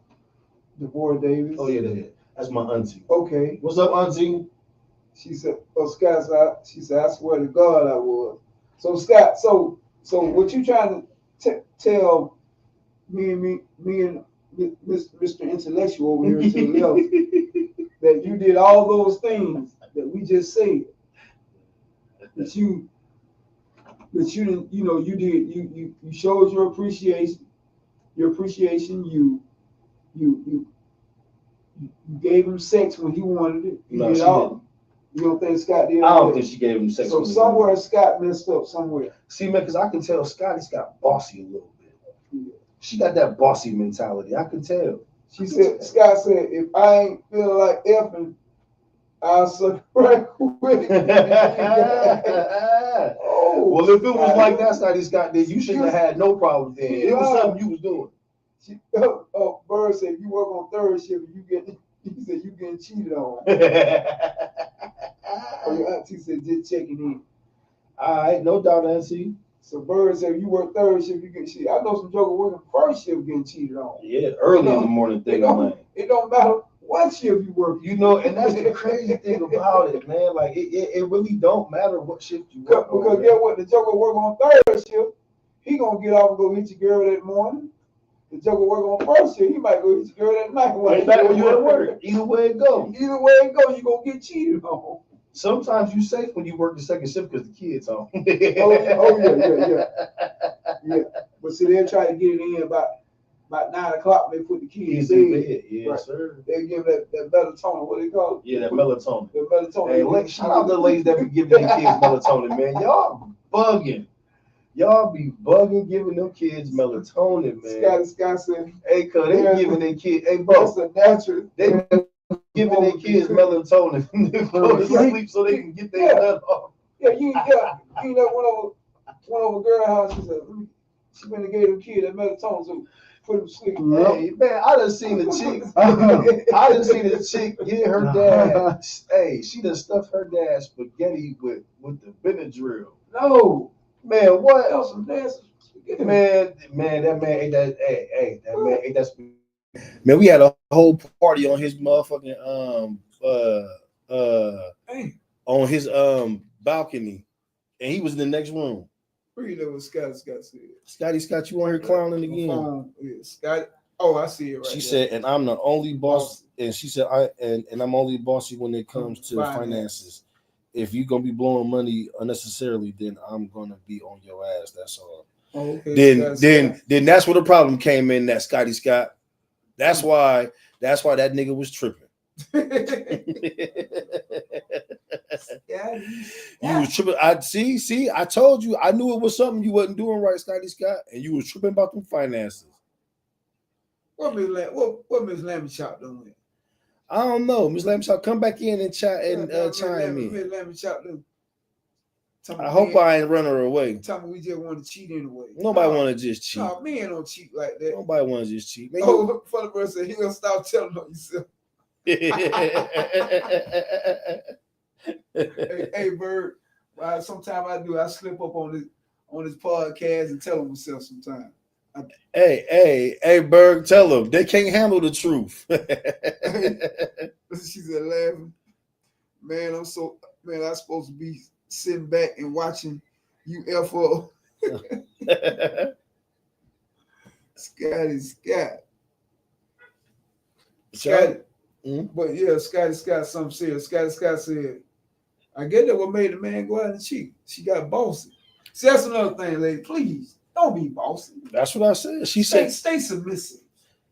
DeVore Davis. Oh yeah, that's my auntie. Okay. What's up, auntie? She said, "Oh, Scott," she said, "I swear to God, I was." So Scott, so what you trying to tell me and Mr. Intellectual over here to the left that you did all those things that we just said, that you didn't, you did, you showed your appreciation, you gave him sex when he wanted it. You No, did she all. didn't. You don't think Scott did? I don't think she gave him sex. So somewhere Scott messed up somewhere. See, man, because I can tell Scotty's got bossy a little bit. Yeah. She got that bossy mentality. I can tell. Scott said, if I ain't feeling like effing, I'll suck right quick. Oh, well, if it was like that, Scott, then you shouldn't have had no problem then. It was something you was doing. Bird said, if you work on third shift, he said, you getting cheated on. Your auntie said, just checking in. All right, no doubt, auntie. So Bird said, if you work third shift, you get cheated. I know some jokers working first shift getting cheated on. Yeah, early in the morning thing. It don't matter what shift you work. You know, and that's the crazy thing about it, man. Like, it really don't matter what shift you work on. Because get what? The joker work on third shift, he gonna get off and go hit your girl that morning. The joker work on first shift, he might go hit your girl that night. Right back when you at work. Either way it go. You gonna get cheated on. Sometimes you safe when you work the second shift because the kids home. Yeah. But see, they'll try to get it in about 9 o'clock when they put the kids in bed. Yes, right. Sir. They give that melatonin. What they call it? Yeah, that melatonin. The melatonin. Hey, shout out to the ladies that be giving their kids melatonin, man. Y'all bugging. Y'all be bugging giving them kids melatonin, man. Scott said, hey, cuz they giving their kids, hey, bro. That's a natural. They giving their kids melatonin to go to sleep so they can get their nut off. Yeah, you know, went over girl house. She said, she went and gave them kid that melatonin to put him to sleep. Hey, man, I done seen a chick get her dad. Hey, she done stuffed her dad spaghetti with the Benadryl. No. Man, what? That was some nasty spaghetti. Man, that man ate that. Hey, that man ate that spaghetti. Man, we had a whole party on his motherfucking on his balcony, and he was in the next room. Read what Scotty Scott said. Scotty Scott, you on here clowning again? Yeah, Scotty. Oh, I see it right. She said, and I'm the only boss, and she said, and I'm only bossy when it comes to finances. If you're gonna be blowing money unnecessarily, then I'm gonna be on your ass. That's all. Okay, then that's where the problem came in. That Scotty Scott. That's why that nigga was tripping. You was tripping. I told you. I knew it was something you wasn't doing right, Scotty Scott, and you was tripping about them finances. What Miss Lamb-Chop doing? I don't know. Miss Lamb-Chop, come back in and chat and chime in. Miss Lamb-Chop, I hope I ain't run her away. Tell me we just want to cheat anyway. Nobody want to just cheat. No, men don't cheat like that. Nobody want to just cheat. Man, for the person, he gonna stop telling on yourself. hey, Bird. Sometimes I slip up on this podcast and tell him myself sometimes. Hey, Berg, tell them they can't handle the truth. She said, laughing. Man, I'm supposed to be sitting back and watching you F up. Scotty Scott. But yeah, Scotty Scott something said. Scotty Scott said, I get that what made the man go out and cheat. She got bossy. See, that's another thing, lady. Please don't be bossy. That's what I said. She said stay submissive.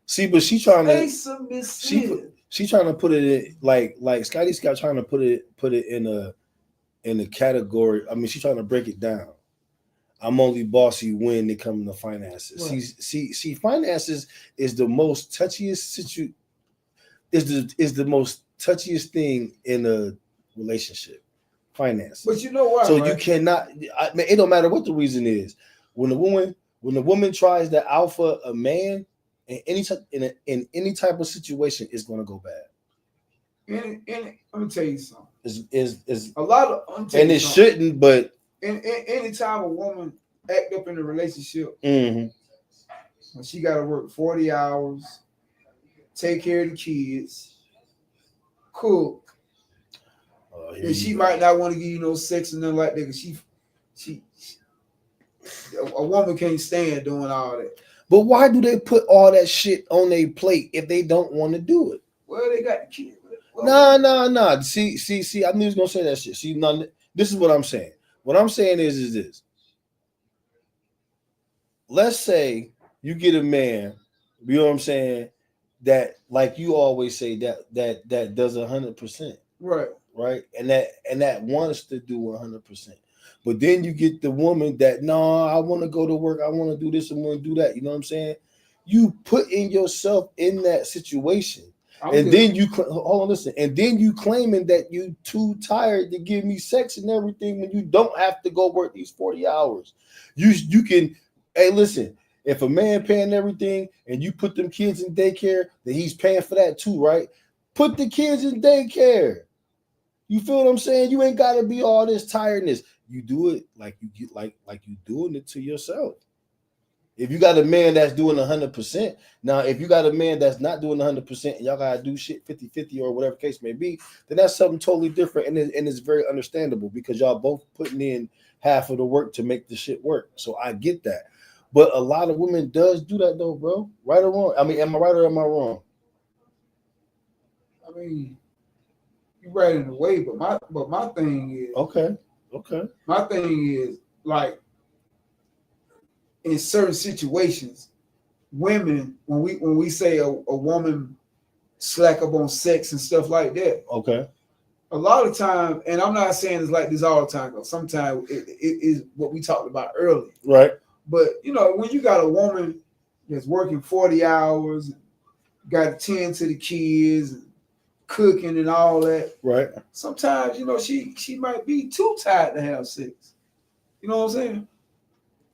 See, but she trying stay submissive. She trying to put it in like Scotty Scott trying to put it in a category. I mean, she's trying to break it down. I'm only bossy when it comes to finances. Right. See, finances is the most touchiest is the most touchiest thing in a relationship. Finances. But you know why? So right? you cannot. I mean, it don't matter what the reason is. When the woman tries to alpha a man in any type of situation, it's going to go bad. Let me tell you something. Is A lot of and it shouldn't, but anytime a woman act up in a relationship, mm-hmm. when she got to work 40 hours, take care of the kids, cook, and she might not want to give you no sex and nothing like that, because a woman can't stand doing all that. But why do they put all that shit on their plate if they don't want to do it? Well, they got the kids. Well, Nah. See. I knew he was gonna say that shit. See, this is what I'm saying. What I'm saying is this. Let's say you get a man, you know what I'm saying, that like you always say that does 100%. Right. And that wants to do 100%. But then you get the woman that I want to go to work, I want to do this, I want to do that. You know what I'm saying? You putting yourself in that situation. Then you hold on, listen. And then you claiming that you too tired to give me sex and everything when you don't have to go work these 40 hours. You can. Hey, listen. If a man paying everything and you put them kids in daycare, then he's paying for that too, right? Put the kids in daycare. You feel what I'm saying? You ain't got to be all this tiredness. You do it like you get like you doing it to yourself. If you got a man that's doing 100%, now if you got a man that's not doing 100% and y'all gotta do shit 50-50 or whatever case may be, then that's something totally different and it's very understandable because y'all both putting in half of the work to make the shit work. So I get that. But a lot of women does do that though, bro. Right or wrong? I mean, am I right or am I wrong? I mean, you're right in a way, but my thing is okay. My thing is like in certain situations, women, when we say a woman slack up on sex and stuff like that, okay, a lot of times, and I'm not saying it's like this all the time, because sometimes it is what we talked about earlier, right? But when you got a woman that's working 40 hours, got to tend to the kids, cooking and all that, right? Sometimes she might be too tired to have sex. You know what I'm saying?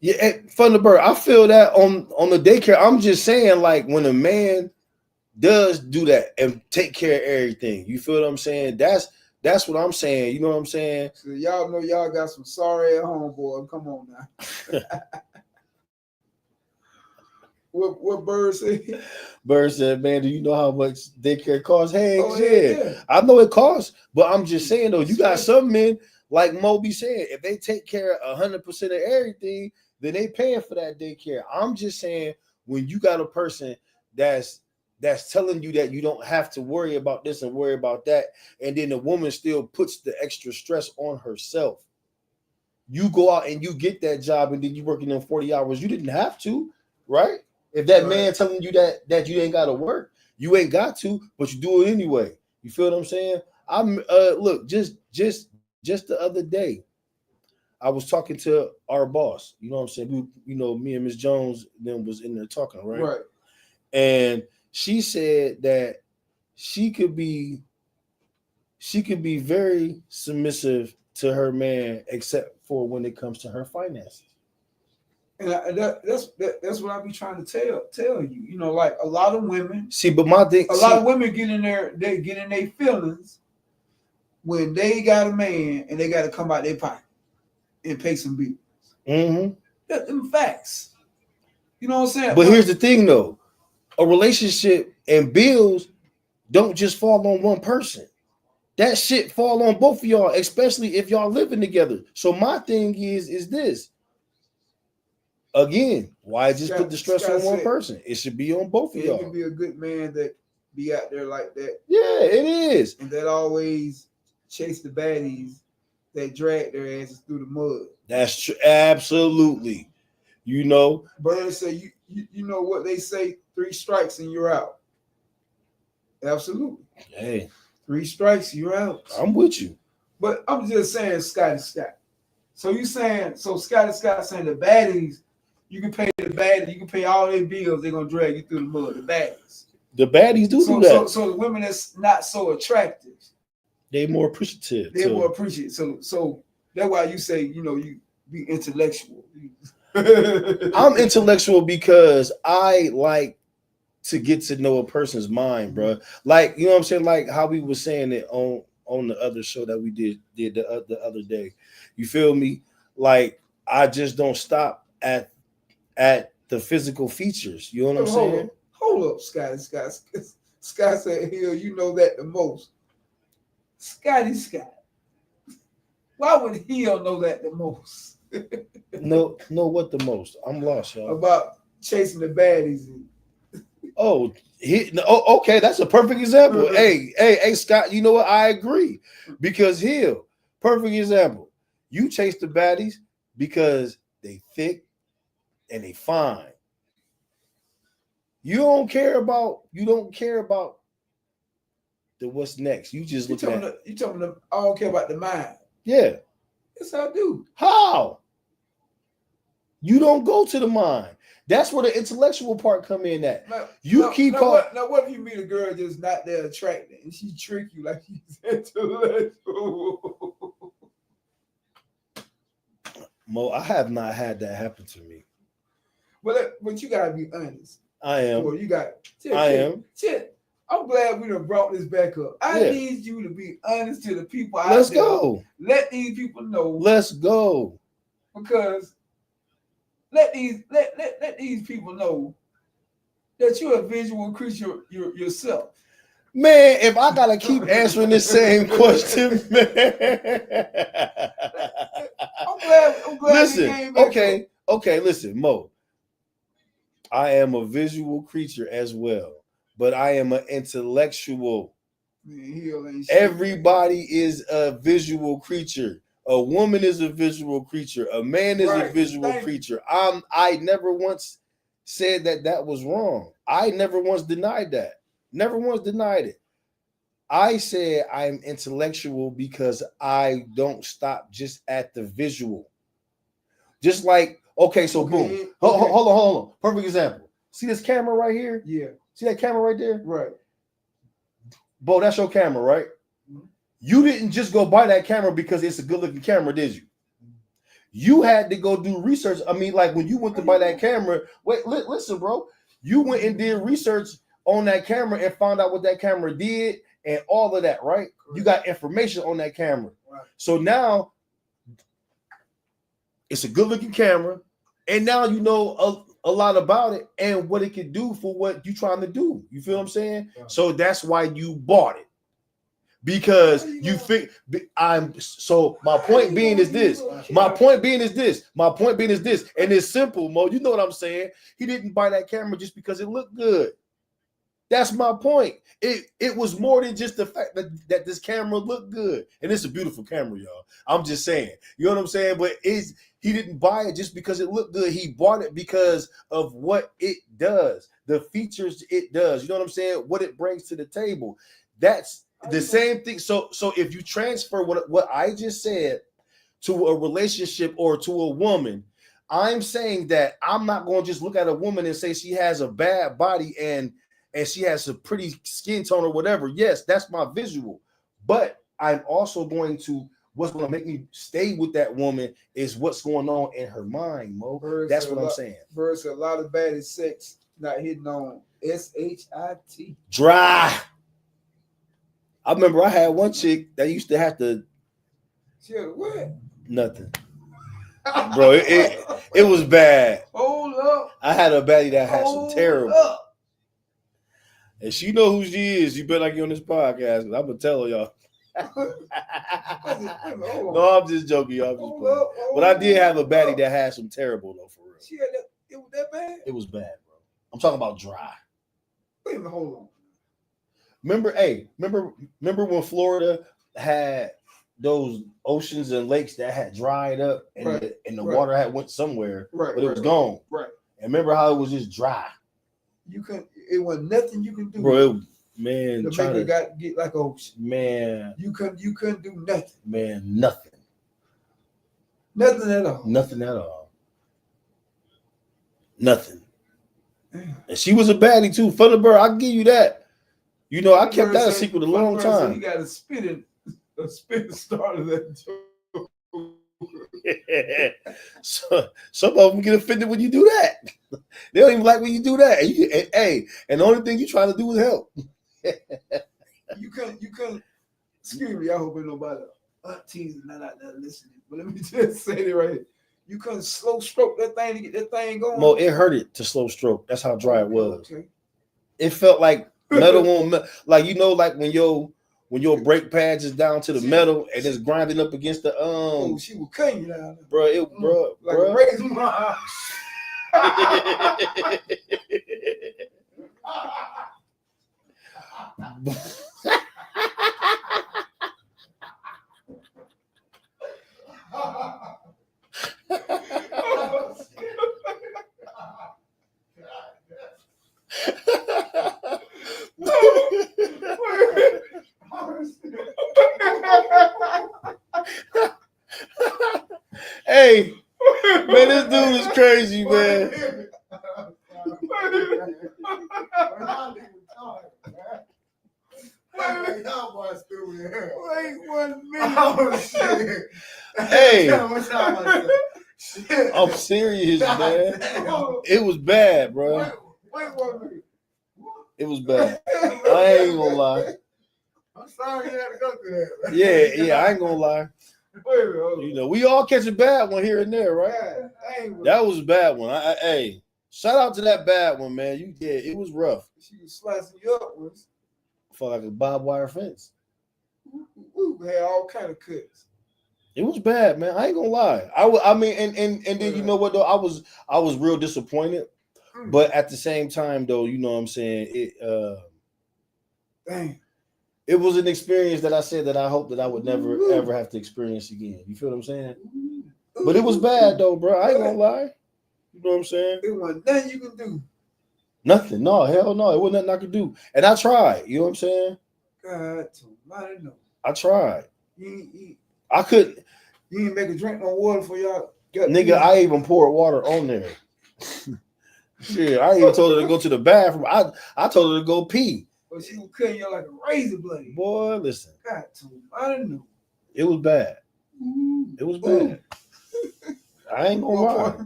Yeah, Thunderbird, I feel that on the daycare. I'm just saying, like, when a man does do that and take care of everything, you feel what I'm saying? That's what I'm saying. You know what I'm saying? So y'all know y'all got some sorry at home, boy. Come on now. What Bird said? Bird said, "Man, do you know how much daycare costs?" Hey, yeah, I know it costs, but I'm just saying though, you got some men like Moby said, if they take care of 100% of everything, then they paying for that daycare. I'm just saying, when you got a person that's telling you that you don't have to worry about this and worry about that, and then the woman still puts the extra stress on herself. You go out and you get that job, and then you working in 40 hours. You didn't have to, right? If that man telling you that you ain't got to work, you ain't got to, but you do it anyway. You feel what I'm saying? I'm look, just the other day, I was talking to our boss. You know what I'm saying? Me and Miss Jones then was in there talking, right? Right. And she said that she could be very submissive to her man, except for when it comes to her finances. And that's what I be trying to tell you. Like a lot of women. See, but my thing, lot of women get in their feelings when they got a man and they got to come out their pocket and pay some bills. Mm-hmm. That's them facts. You know what I'm saying? But here's the thing, though: a relationship and bills don't just fall on one person. That shit fall on both of y'all, especially if y'all living together. So my thing is this. Again, why just put the stress on one person? It should be on both of y'all. You can be a good man that be out there like that. Yeah, it is. And that always chase the baddies that drag their asses through the mud. That's true. Absolutely. Bird say you know what they say, 3 strikes and you're out. Absolutely. Hey, 3 strikes, you're out. I'm with you. But I'm just saying, Scotty Scott. So you saying, so Scotty Scott saying the baddies, you can pay the baddies, you can pay all their bills, they're gonna drag you through the mud. The baddies. The baddies do So that. so the women that's not so attractive, They more appreciative. they're more appreciated. So that's why you say, you be intellectual. I'm intellectual because I like to get to know a person's mind, bro. Like, you know what I'm saying? Like how we were saying it on the other show that we did the other day. You feel me? Like I just don't stop at the physical features. You know what I'm saying? Hold up, Scotty Scott. Scott said, "Hill, you know that the most." Scotty Scott. Why would Hill know that the most? No, what the most? I'm lost, y'all. About chasing the baddies. Okay, that's a perfect example. Hey, Scott, you know what? I agree. Because Hill, perfect example. You chase the baddies because they thick and they fine. You don't care about the what's next. You just look at you talking about I don't care about the mind. Yeah. Yes, I do. How? You don't go to the mind. That's where the intellectual part come in at. Now, what if you meet a girl just not that attractive and she trick you like she's intellectual? Mo, I have not had that happen to me. But you gotta be honest. I am. Well, you got. am. Shit. I'm glad we done brought this back up. I need you to be honest to the people out there. Let's go. Let these people know. Let's go. Because let these people know that you're a visual creature yourself. Man, if I gotta keep answering the same question, man. I'm glad. Listen, okay. Listen, Mo. I am a visual creature as well, but I am an intellectual. Everybody is a visual creature. A woman is a visual creature. A man is a visual creature. I never once said that was wrong. I never once denied that. Never once denied it. I said I'm intellectual because I don't stop just at the visual. Just like, okay, so boom. Hold on. Perfect example. See this camera right here? Yeah. See that camera right there? Right. Bo, that's your camera, right? Mm-hmm. You didn't just go buy that camera because it's a good-looking camera, did you? You had to go do research. I mean, like when you went to buy that camera, listen, bro. You went and did research on that camera and found out what that camera did and all of that, right? Correct. You got information on that camera. Right. So now it's a good-looking camera, and now you know a lot about it and what it can do for what you're trying to do. You feel what I'm saying? Yeah. So that's why you bought it. Because you think my point being is this. My point being is this. And it's simple, Mo. You know what I'm saying? He didn't buy that camera just because it looked good. That's my point. It was more than just the fact that this camera looked good. And it's a beautiful camera, y'all. I'm just saying. You know what I'm saying? But he didn't buy it just because it looked good. He bought it because of what it does, the features it does. You know what I'm saying? What it brings to the table. That's the same thing. So if you transfer what I just said to a relationship or to a woman, I'm saying that I'm not going to just look at a woman and say she has a bad body and she has a pretty skin tone or whatever. Yes, that's my visual. But I'm also going to, what's going to make me stay with that woman is what's going on in her mind, Mo. That's what I'm saying. Versus a lot of bad is sex, not hitting on SHIT. Dry. I remember I had one chick that used to have to. She had what? Nothing. Bro, it was bad. Hold up. I had a baddie that had some terrible. Up. And she know who she is. You better not get on this podcast. I'm going to tell her, y'all. No, I'm just joking, y'all. But I did have a baddie that had some terrible, though, for real. She had that, it was that bad? It was bad, bro. I'm talking about dry. Wait a minute, hold on. Remember when Florida had those oceans and lakes that had dried up and the water had went somewhere, but it was gone. Right. And remember how it was just dry. It was nothing you can do. Bro, Man, to try make to her get like a man, you couldn't do nothing. man, nothing. Nothing at all. Nothing at all. Nothing. And she was a baddie too. Thunderbird, I'll give you that. You know, I kept that a secret a long time. He got a spitting starter that joke. So, some of them get offended when you do that. They don't even like when you do that. And the only thing you trying to do is help. You couldn't. Excuse me. I hope ain't nobody aunties not out there listening. But let me just say it right here. You couldn't slow stroke that thing to get that thing going. Mo, it hurted to slow stroke. That's how dry it was. Okay. It felt like metal on metal. Like, you know, like when your brake pads is down to the metal and it's grinding up against the she was cutting you down. Bro, Like a razor. Hey, man, this dude is crazy, man. Wait 1 minute. Oh, shit. Hey, Shit. I'm serious, God man. damn. It was bad, bro. Wait 1 minute. It was bad. I ain't gonna lie. I'm sorry you had to go through that. Yeah, I ain't gonna lie. Wait a minute. You know, we all catch a bad one here and there, right? That was a bad one. Hey, shout out to that bad one, man. It was rough. She was slicing you up with. Felt like a barbed wire fence. We had all kind of cuts. It was bad, man. I ain't gonna lie. I mean, and then you know what though? I was real disappointed, but at the same time though, you know what I'm saying? It was an experience that I said that I hope that I would never ever have to experience again. You feel what I'm saying? But it was bad though, bro. I ain't gonna lie. You know what I'm saying? It wasn't nothing you can do. Nothing. No, hell no. It wasn't nothing I could do. And I tried. You know what I'm saying? God, I don't know. I tried. You I couldn't. You ain't make a drink no water for y'all. Nigga, I even poured water on there. Shit, I even told her to go to the bathroom. I told her to go pee. But she was cutting you like a razor blade. Boy, listen. God, I don't know. It was bad. It was bad. I ain't gonna lie.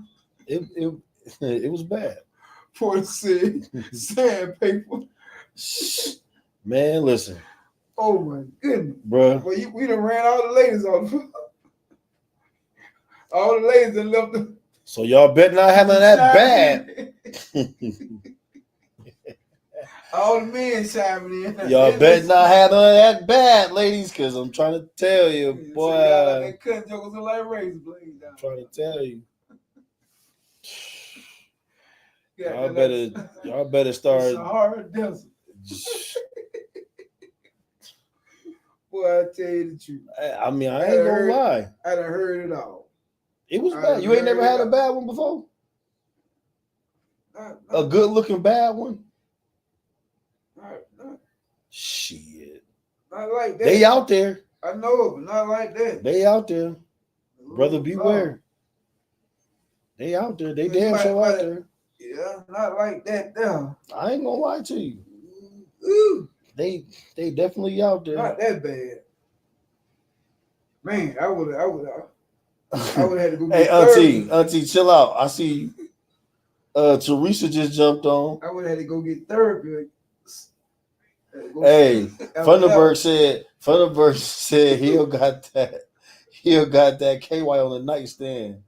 It was bad. For the sandpaper. Man, listen. Oh my goodness, bro. Well, we done ran all the ladies off. All the ladies that left them. So y'all better not have none of that bad. All the men chiming in. Y'all better not have none of that bad, ladies, because I'm trying to tell you, boy. So they cut jokers like razor blades. I'm trying to tell you. Yeah, y'all better start. Sahara Desert. Boy, I tell you the truth. I mean, I ain't gonna lie. I done heard it all. It was bad. You ain't never had a bad one before? A good looking bad one? Shit. Not like that. They out there. I know, but not like that. They out there. Brother, beware. They out there. They damn sure out there. Yeah, not like that though. I ain't gonna lie to you. Ooh. They definitely out there. Not that bad. Man, I would have had to go get Hey, auntie, chill out. I see Teresa just jumped on. I would have had to go get therapy. Hey, Funderburg said he'll got that KY on the nightstand.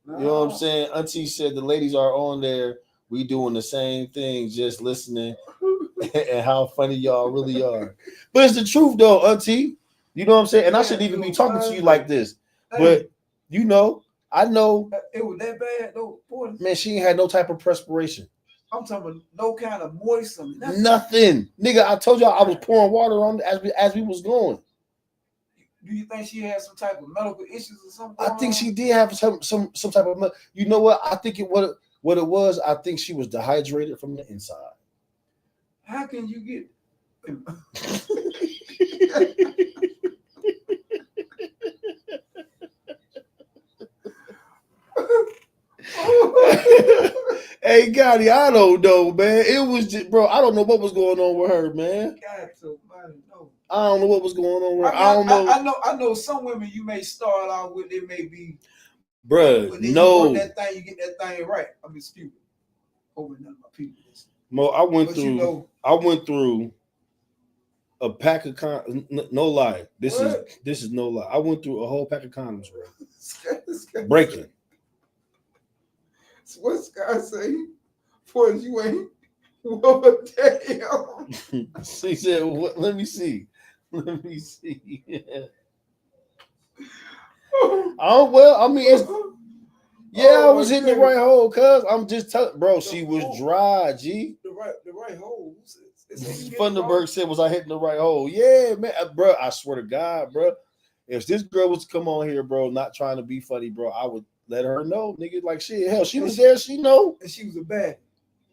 No. You know what I'm saying? Auntie said the ladies are on there. We doing the same thing, just listening and how funny y'all really are. But it's the truth though, Auntie. You know what I'm saying? And I shouldn't even be talking to you like this. But you know, I know it was that bad though. Boy, man, she ain't had no type of perspiration. I'm talking about no kind of moisture. Nothing. Nigga, I told y'all I was pouring water on as we was going. Do you think she had some type of medical issues or something? I think she did have some type of. You know what? I think what it was. I think she was dehydrated from the inside. How can you get Hey, Gotti, I don't know, man. It was just, bro. I don't know what was going on with her, man. God, somebody know. I don't know what was going on with her. I, I mean, don't know, I know some women you may start out with, it may be, bro. but then you No, work that thing, you get that thing right. I mean, excuse me. Hoping none of my people listen. Mo. I went But through. you know, I went through a pack of no lie. This what? is no lie. I went through a whole pack of condoms, bro. Scott Breaking. say- What Scott say? For you ain't. What damn? She said, "What? Let me see. Let me see." Oh well, I mean, it's yeah. I was hitting the right hole, cuz I'm just telling, bro. She was dry, G. The right hole. Funderburg said, "Was I hitting the right hole?" Yeah, man, bro. I swear to God, bro. If this girl was to come on here, bro, not trying to be funny, bro, I would let her know, nigga. Like shit, hell, she was there. She know. And she was a bad.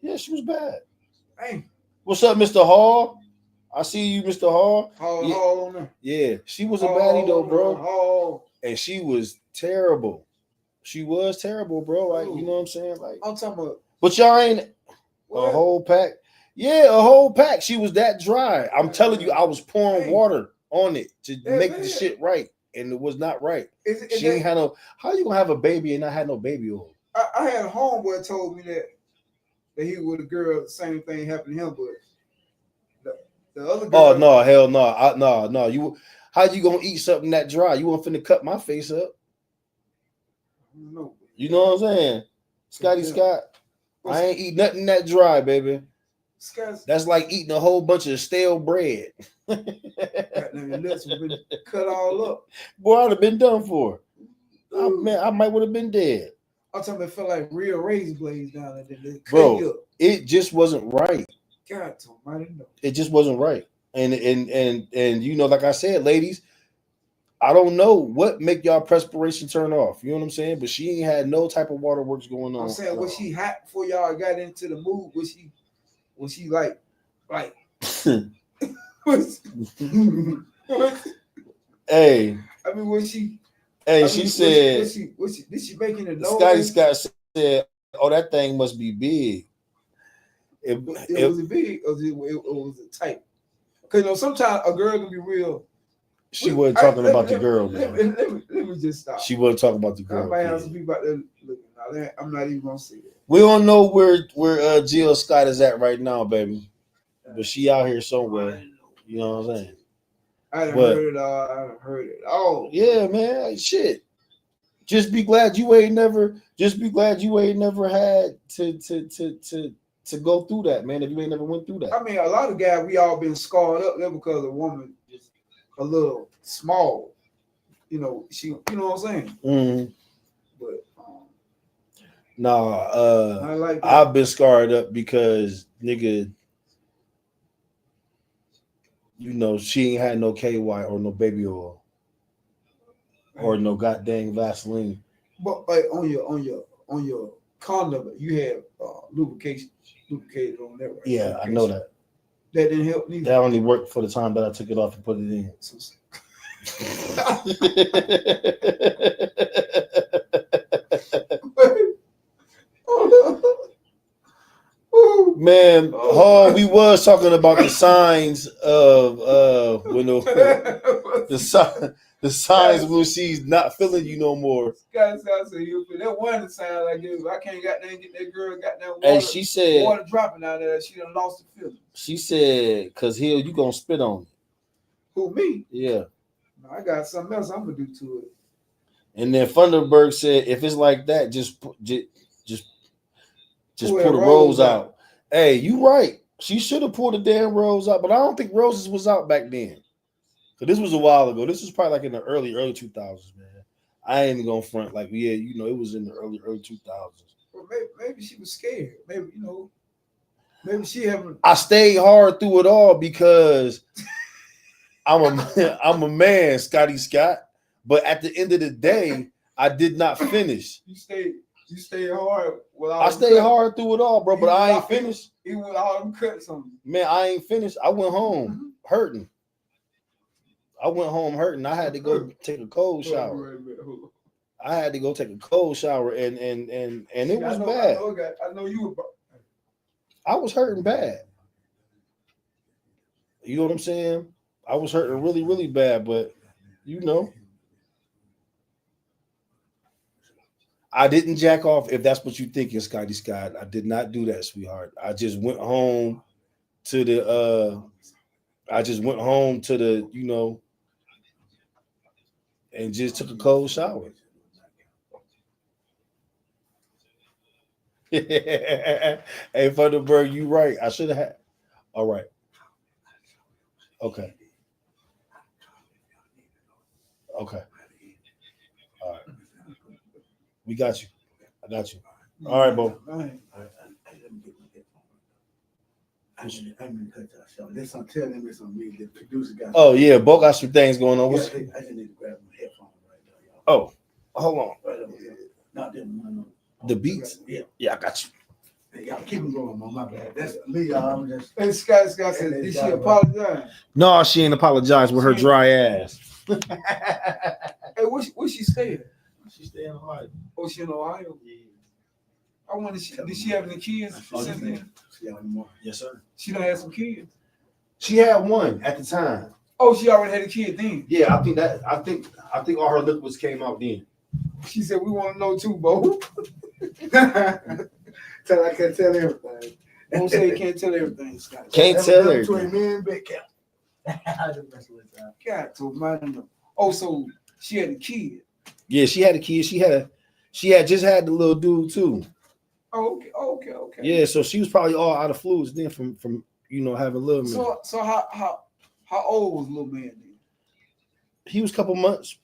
Yeah, she was bad. Hey, What's up, Mr. Hall? I see you, Mr. Hall. Hall on there. Yeah, she was a baddie though, bro. Hall. And she was terrible. She was terrible, bro. Like, you know what I'm saying? Like, I'm talking about. but y'all ain't What? a whole pack. Yeah, a whole pack. She was that dry. I'm telling you, I was pouring water on it to make the shit right, and it was not right. She ain't had no. How you gonna have a baby and not have no baby oil? I had a homeboy told me that he was a girl. The same thing happened to him, but the other girl. Oh no, hell no, no. You, how you gonna eat something that dry? You want finna cut my face up? No. You know what I'm saying, Scotty Scott? I ain't eat nothing that dry, baby. That's like eating a whole bunch of stale bread. Your lips have been cut all up. Boy, I'd have been done for. Man, I might would have been dead. I'm talking about it felt like real razor blades down there. Bro, it just wasn't right. God, I didn't know. It just wasn't right. And you know, like I said, ladies, I don't know what make y'all perspiration turn off. You know what I'm saying? But she ain't had no type of waterworks going on. I'm saying, was she hot before y'all got into the mood? Was she like hey, I mean, was she? Hey, she said. Did she making a noise? Scotty Scott said, "Oh, that thing must be big." It was big, or it was a tight. Because you know, sometimes a girl can be real. She wasn't talking about the girl, man. Let me just stop. She wasn't talking about the girl. I might have some people out there looking. I'm not even gonna say that. We don't know where Jill Scott is at right now, baby, but she out here somewhere. You know what I'm saying? I done heard it all. I done heard it all. Yeah, man. Shit. Just be glad you ain't never. Just be glad you ain't never had to go through that, man. If you ain't never went through that. I mean, a lot of guys, we all been scarred up there because a woman is a little small. You know, you know what I'm saying? Mm-hmm. But nah, I like that. I've been scarred up because nigga, you know, she ain't had no KY or no baby oil or no goddamn Vaseline. But on your condom, you have lubricated on there, right? Yeah, I know that. That didn't help neither. That only worked for the time that I took it off and put it in. Man, we was talking about the signs of when the signs when she's not feeling you no more. That one sign like this. I can't get that girl water. And she said water dropping out there. She done lost the feeling. She said, "Cause Hill, you gonna spit on it." Who, me? Yeah. I got something else I'm gonna do to it. And then Funderburg said, "If it's like that, just pull the rose out." Hey, you right. She should have pulled the damn rose out, but I don't think roses was out back then. So this was a while ago. This was probably like in the early 2000s, man. I ain't even gonna front like, yeah, you know, it was in the early 2000s. Well, maybe she was scared. Maybe, you know, maybe she haven't. I stayed hard through it all because I'm a man, Scotty Scott. But at the end of the day, I did not finish. You stayed You stayed hard. Well, I stayed hard through it all, bro. But I ain't finished. Even with all them cuts on you. Man, I ain't finished. I went home hurting. I had to go take a cold shower. I had to go take a cold shower, and it was bad. I know you were. I was hurting bad. You know what I'm saying? I was hurting really, really bad, but you know, I didn't jack off. If that's what you think is Scotty Scott, I did not do that, sweetheart. I just went home to the you know, and just took a cold shower. Hey, Thunderbird, you right. I should have had. All right. Okay. Okay. All right. We got you. I got you. All right, Bo. Let's tell them it's on me. The producer got. Oh yeah, Bo got some things going on. I just need to grab my headphones right now, Oh, y'all. hold on. Right over here. Not them. No. The beats. Yeah. Yeah, I got you. Hey, y'all keep them going, man. My bad. That's me, y'all. I'm just. And Scott said, did she apologize? No, she ain't apologized with her dry ass. Hey, where she stay at? She stay in Ohio. Oh, she in Ohio? Yeah. I wonder, did she have any kids since then? She got one more. Yes, sir. She done had some kids. She had one at the time. Oh, she already had a kid then. Yeah, I think all her liquids came out then. She said, we want to know too, Bo. Tell I can't tell everything. Don't say you can't tell everything, Scott. Can't tell her. Between me and Big Cap. I just mess with that. God, to mind. Oh, so she had a kid. Yeah, she had a kid. She had just had the little dude too. Oh, okay. Yeah, so she was probably all out of fluids then from you know having little man. So how old was little man then? He was a couple months.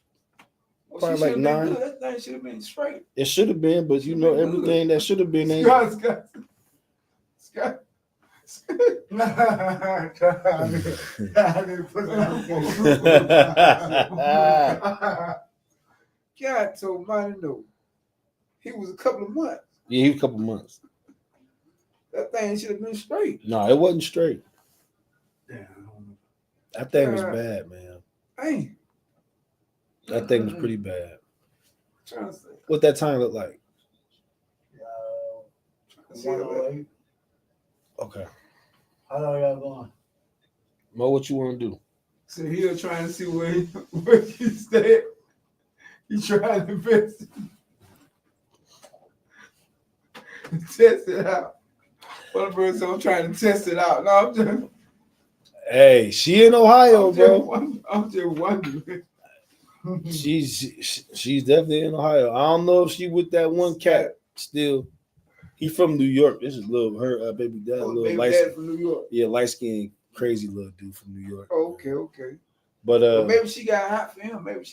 Well, Probably she like should've been 9. good. That thing should have been straight. It should have been, but you know everything that should have been ain't. Scott. God told mine no. He was a couple of months. Yeah, he was a couple months. That thing should have been straight. No, it wasn't straight. Yeah, That thing was bad, man. Hey, That thing was pretty bad. I'm trying to say. What that time look like? Okay. How long y'all going? Mo, what you want to do? So he was trying to see where he stayed. He trying to visit. Test it out. What a bird said, I'm trying to test it out. No, I'm just. Hey, she in Ohio, bro. I'm just wondering. She's definitely in Ohio. I don't know if she with that one cat still. He from New York. This is her baby dad, Baby light dad from New York. Yeah, light skinned, crazy little dude from New York. Okay. But well, maybe she got hot for him. Maybe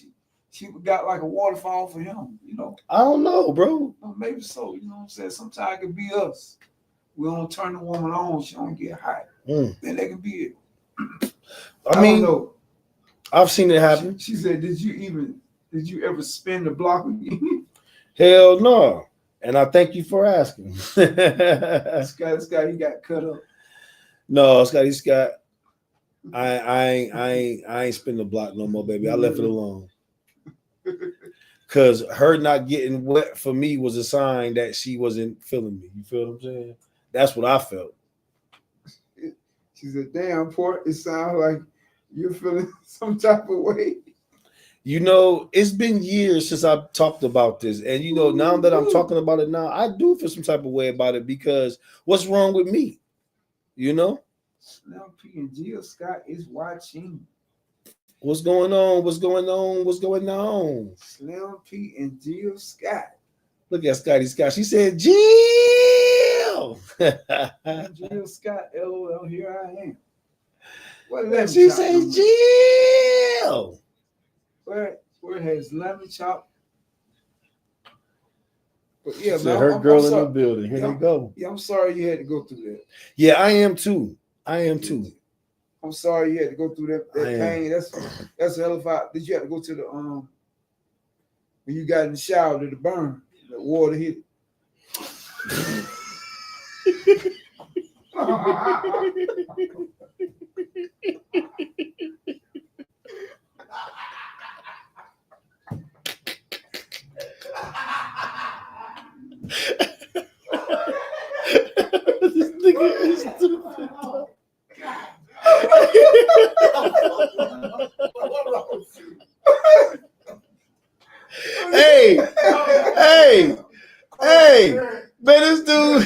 she got like a waterfall for him. You know. I don't know, bro. Well, maybe so. You know what I'm saying? Sometimes it could be us. We don't turn the woman on. She don't get hot. Then that can be it. I mean, don't know. I've seen it happen. She said, "Did you ever spin the block again?" Hell no. And I thank you for asking. Scott, he got cut up. No, Scott. I ain't spin the block no more, baby. I left it alone. Cause her not getting wet for me was a sign that she wasn't feeling me. You feel what I'm saying? That's what I felt. She said, "Damn, Port, it sounds like you're feeling some type of way." You know, it's been years since I've talked about this. And, you know, now that I'm talking about it now, I do feel some type of way about it because what's wrong with me? You know? Slim P and Jill Scott is watching. What's going on? What's going on? What's going on? Slim P and Jill Scott. Look at Scotty Scott. She said, Jill. Jill Scott, LOL, here I am. What She says, Jill. Where has Lemon Chop? But yeah, so man, her I'm girl sorry. in the building. Here you go. Yeah, I'm sorry you had to go through that. Yeah, I am too. I'm sorry you had to go through that pain. That's a hell of a. Did you have to go to the when you got in the shower, did it burn? The water hit? This nigga is stupid. Hey, hey, hey, man, this dude.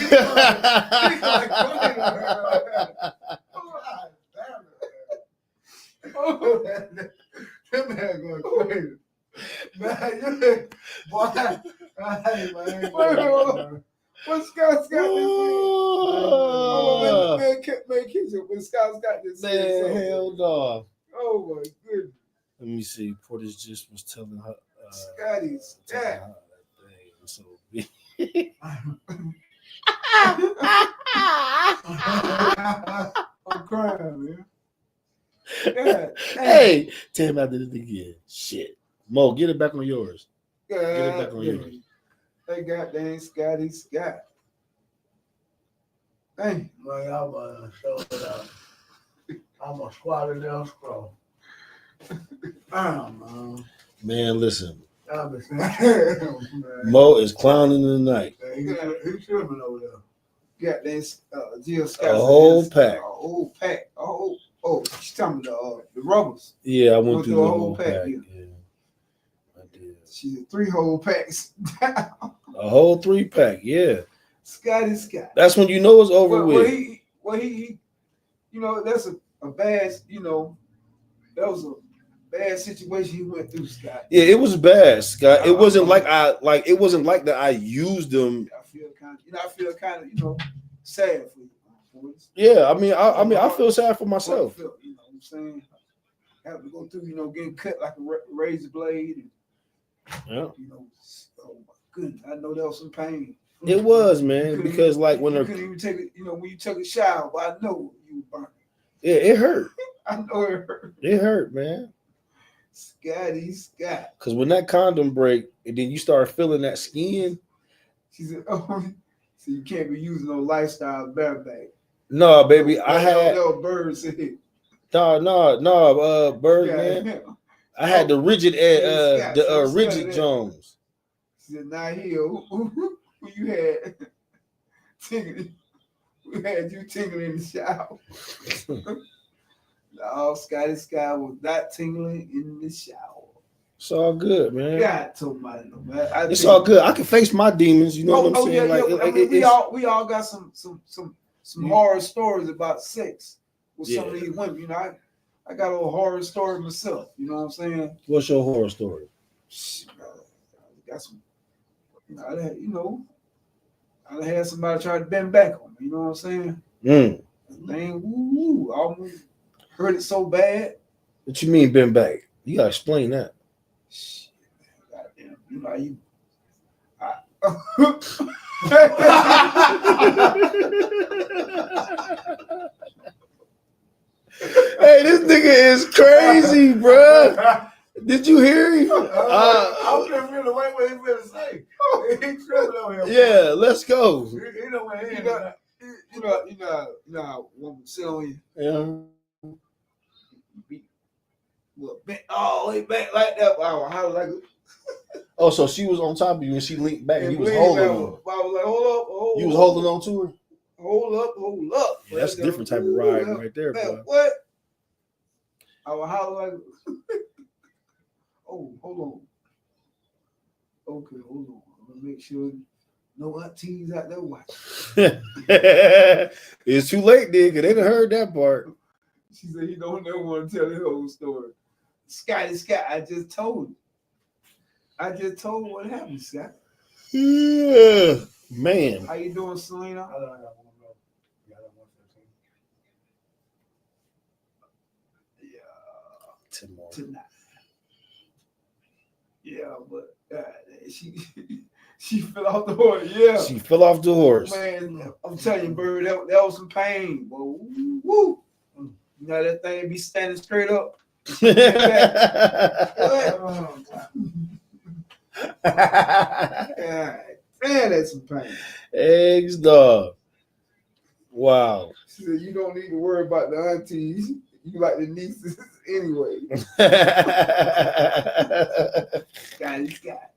That man going crazy. Man, you boy, hey, man. What Scott's got this man Kitchen, when Scott's got this Man, hell no. Oh my goodness. Let me see. Portis just was telling her. Scotty's telling Scott. her that thing was so big. I'm crying, man. Yeah. Hey, tell him after this again. Shit. Mo, get it back on yours. Get it back on yours. They got dang Scotty Scott. Dang. Man, I'm show it up. I'm a squatted down scroll. Man. Man, listen. I'm a man. Mo is clowning tonight. He's tripping over there. Got dang Jill Scott. A whole pack. A whole pack. Oh, she's talking about the rubbers. Yeah, I went through the a whole pack. Yeah. I did. She's 3 whole packs. A whole 3-pack, yeah. Scotty Scott. That's when you know it's over with. He you know, that's a bad, you know, that was a bad situation he went through, Scott. Yeah, it was bad, Scott. It wasn't like it wasn't like that I used them. I feel kind of, you know, sad for you. Yeah, I mean, I feel sad for myself. You know what I'm saying? Have to go through, you know, getting cut like a razor blade. And, Yeah. you know, oh my goodness, I know that was some pain. It was, man, because like when you couldn't even take it, you know, when you took a shower, but I know you were burning. Yeah, it hurt. I know it hurt. It hurt, man. Scotty Scott. Because when that condom break, and then you start feeling that skin. She said, "Oh, so you can't be using no lifestyle bareback." No, baby, I had no Bird said. No, Bird, man. I had the rigid rigid Jones. She said, "Now here, who you had tingling? We had you tingling in the shower." No, Scotty Scott was not tingling in the shower. It's all good, man. God told my no, man. It's all good. I can face my demons. You know what I'm saying? Yeah. We all got some horror stories about sex with some of these women. You know, I got a little horror story myself. You know what I'm saying? What's your horror story? I got some. I had somebody try to bend back on me. You know what I'm saying? Dang, woo, I almost hurt it so bad. What you mean bend back? You gotta explain that. Shit, goddamn, you know you. Hey, this nigga is crazy, bro. Did you hear him? I was just really wait what he was gonna say. He tripping over here. Yeah, let's go. You know what he woman sit on you. Yeah. Look, he bent like that. Wow, how like. Oh, so she was on top of you and she leaned back and you was holding on. I was like, hold up. You was holding on to her? Hold up. Yeah, that's a different type of ride right there, bro. What? I was hollering like, oh, hold on. Okay, hold on. I'm gonna make sure no aunties out there watching. It's too late, then, because they done heard that part. She said he don't never want to tell the whole story. Scotty Scott, I just told what happened, Scott. Yeah, man. How you doing, Selena? I don't know. Tonight. Yeah, but she fell off the horse. Yeah, she fell off the horse. Man, I'm telling you, Bird, that was some pain. Whoa, woo! You know that thing be standing straight up. God Man, that's some pain. Eggs, dog. Wow. She said, you don't need to worry about the aunties. You like the nieces anyway. Scotty Scott.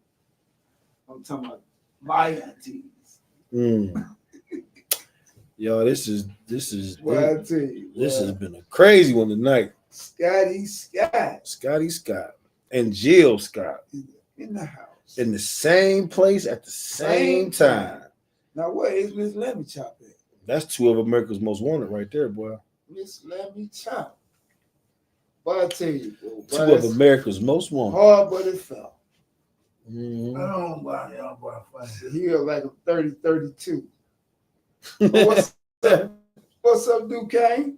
I'm talking about my aunties. Yo, this is What I tell you. this has been a crazy one tonight. Scotty Scott Scotty Scott and Jill Scott in the house. in the same place at the same time. Now, where is Miss Lemmy Chop at? That's two of America's Most Wanted right there, boy. Miss Lemmy Chop. But I tell you, bro, Two of America's Most Wanted. hard, but it fell. Mhm. I don't buy y'all boy funny. He was like a 30-32. What's up? What's up, Duquesne?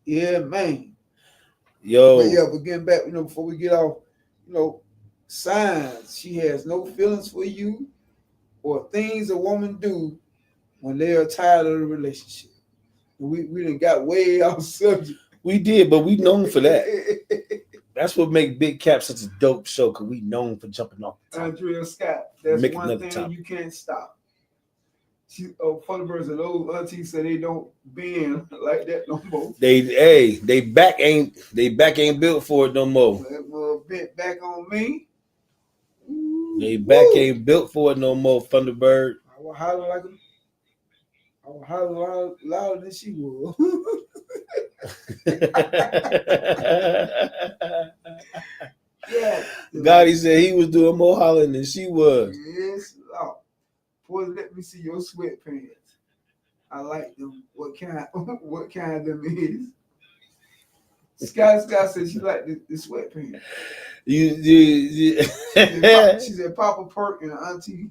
Yeah, man. Yo, But getting back, before we get off, signs she has no feelings for you or things a woman do when they are tired of the relationship. We done got way off subject. we did, but we known for that. That's what make Big Cap such a dope show, because we known for jumping off the top. Andrea Scott, that's Make one another thing topic. you can't stop. Funny birds and those aunties say they don't bend like that no more. They back ain't built for it no more. That bent back on me. They back Woo. ain't built for it no more, Thunderbird. I was hollering like I was hollering louder than she was. Yeah. Gotti said he was doing more hollering than she was. Yes, Lord. Boy, let me see your sweatpants. I like them. What kind them is? Scott said she liked the sweatpants. You She said Papa Perk and Auntie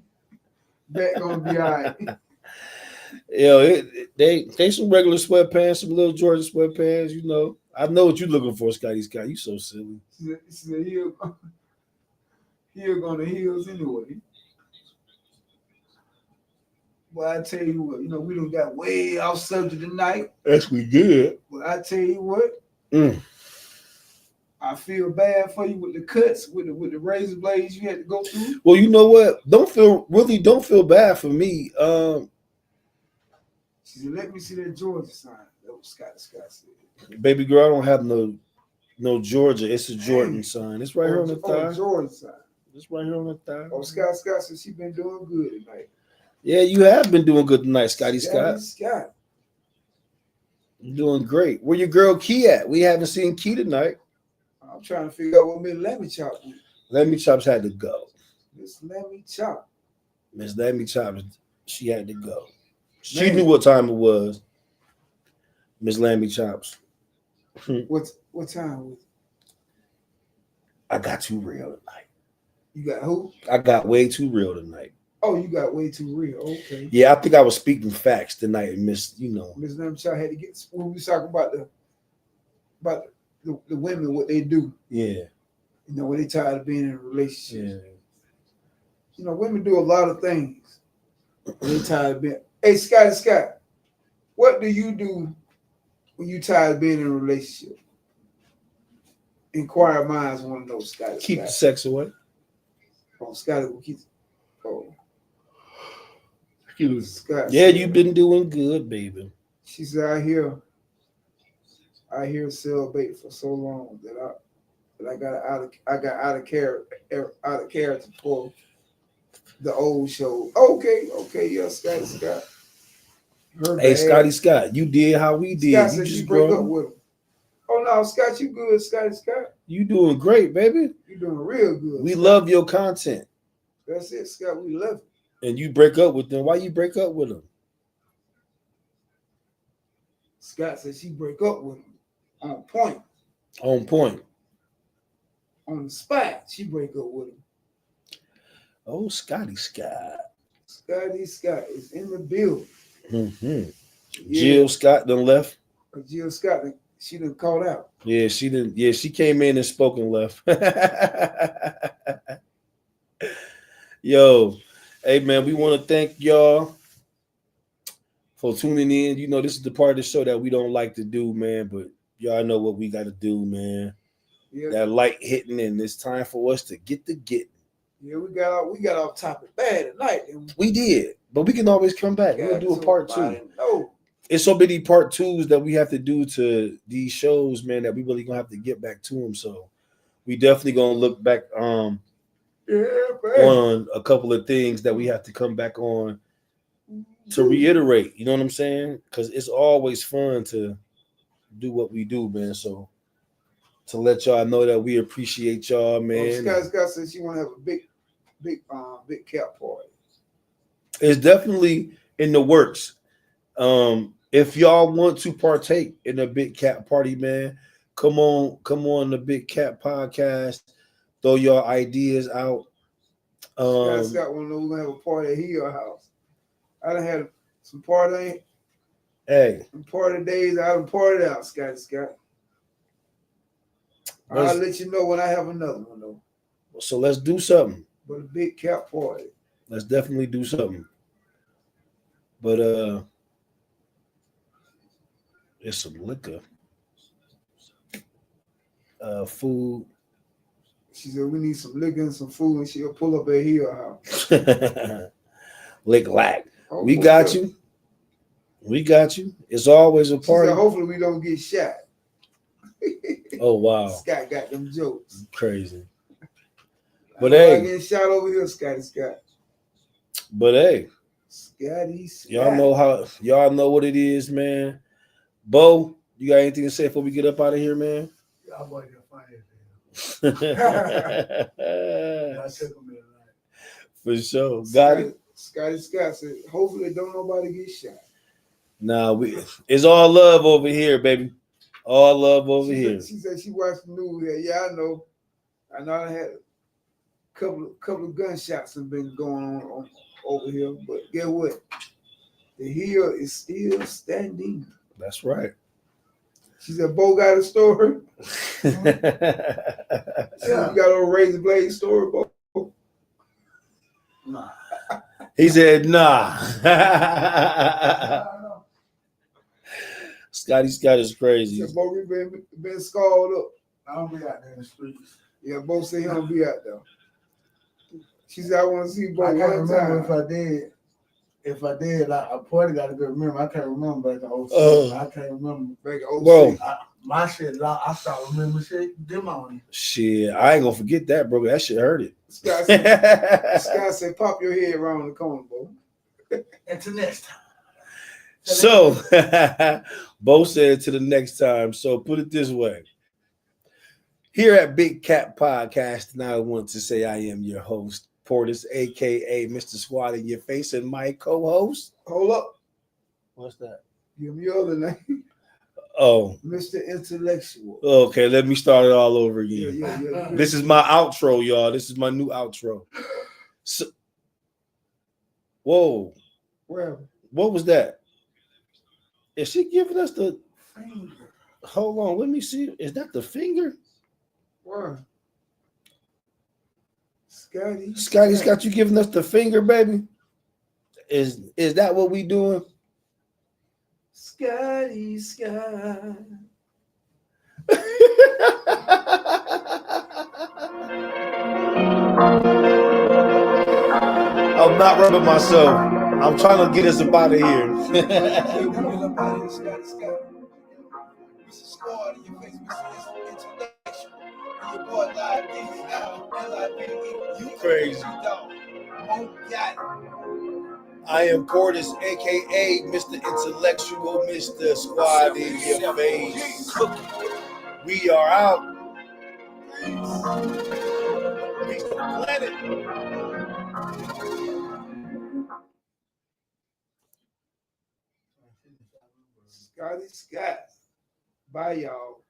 back gonna be all right. Yo, they some regular sweatpants, some little Georgia sweatpants, I know what you're looking for, Scotty Scott. You so silly. She said he'll go on the heels anyway. Well, I tell you what, we done got way off subject tonight. That's we good. But I tell you what, Mm. I feel bad for you with the cuts, with the razor blades you had to go through. Well, you know what? Don't feel bad for me. She said, let me see that Georgia sign. That was Scott said. Baby girl, I don't have no Georgia. It's a Jordan sign. It's right here on the thigh. Georgia sign. It's right here on the thigh. Oh, Scott said she been doing good tonight. Yeah, you have been doing good tonight, Scotty Scott. Scott. You're doing great. Where your girl Key at? We haven't seen Key tonight. I'm trying to figure out what Miss Lemmy Chop was. Lemmy Chops had to go. Miss Lemmy Chop. Miss Lemmy Chops, she had to go. She knew what time it was. Miss Lemmy Chops. What time was it? I got too real tonight. You got who? I got way too real tonight. Oh, you got way too real. Okay. Yeah, I think I was speaking facts tonight, Miss. Miss Lemmy Chop had to get when we was talking about the women, what they do. Yeah. When they tired of being in a relationship. Yeah. Women do a lot of things. They tired of being. Hey, Scott, what do you do when you tired of being in a relationship? Inquired minds want to know, Scott. Keep the sex away. Oh, Scott will keep. Oh. Scott. Yeah, you've been doing good, baby. She said, I hear cellbait for so long that I got out of character for the old show. Okay, yeah, Scott. Hey, Scotty Scott, you did how we did. Scott you said just she break grown. up with him. Oh no, Scott, you good, Scott. You doing great, baby. You doing real good. We Scott. love your content. That's it, Scott. We love it. And you break up with them. Why you break up with them? Scott said she break up with him on point. On point. On the spot, she break up with him. Oh, Scotty Scott. Scotty Scott is in the building. Mm-hmm. Yeah. Jill Scott done left. Jill Scott, she done called out. Yeah, she didn't. Yeah, she came in and spoke and left. Yo, hey man, we want to thank y'all for tuning in. This is the part of the show that we don't like to do, man, but y'all know what we got to do, man. Yeah. That light hitting, and it's time for us to get the getting. Yeah, we got off topic bad tonight. And We did, but we can always come back. We'll do a part 2. No. It's so many part 2s that we have to do to these shows, man, that we really gonna have to get back to them. So we definitely gonna look back Yeah, man. on a couple of things that we have to come back on to reiterate. You know what I'm saying? Because it's always fun to do what we do, man. So to let y'all know that we appreciate y'all, man. Scott said she want to have a big cap party. It's definitely in the works. If y'all want to partake in a Big Cat party, man, come on the Big Cat podcast. Throw your ideas out. Scott want to know we're gonna have a party at your house. I done had some party. Hey, some party days. I done partied out, Scott. I'll let you know when I have another one though. So let's do something. But a big cap party. Let's definitely do something. But it's some liquor, food. She said we need some liquor and some food, and she'll pull up at her house. Lick lack. We got you. We got you. It's always a party. She said, hopefully we don't get shot. Oh wow. Scott got them jokes. Crazy. But hey, getting shot over here, Scott. But hey, Scotty. Y'all know what it is, man. Bo, you got anything to say before we get up out of here, man? Y'all boy can find it. For sure. Got it. Scott said, hopefully don't nobody get shot. Nah, it's all love over here, baby. All love over here. She said she watched the news here. Yeah, I know. I had a couple of gunshots have been going on over here, but guess what? The hill is still standing. That's right. She said, Bo got a story. Yeah. You got a razor blade story, Bo? Nah. He said, nah. Scotty Scott is crazy. Said, Bo been scarred up. I don't be out there in the streets. Yeah, Bo said he don't be out there. She said, I want to see Bo I can't one remember time. if I did, like a party got a good memory. I can't remember back in 06. I can't remember. Back in 06. Bro. My shit, I start remembering shit. Them on Shit, I ain't gonna forget that, bro. That shit hurt it. Scott said, pop your head around the corner, Bo. Until next time. So, Bo said to the next time. So, put it this way. Here at Big Cat Podcast, and I want to say I am your host, Portis, a.k.a. Mr. Squad in your face, and my co-host. Hold up. What's that? Give me your other name. Oh. Mr. Intellectual. Okay, let me start it all over again. Yeah. This is my outro, y'all. This is my new outro. So, whoa. Where? What was that? Is she giving us the finger. Hold on, let me see. Is that the finger? Where? Scotty. Scotty's got you giving us the finger, baby. Is that what we doing? Scotty Scott. I'm not rubbing myself. I'm trying to get us up out of here. You crazy. I am Portis, aka Mr. Intellectual, Mr. Squad in your face. We are out. Peace to the planet. Scotty Scott. Bye, y'all.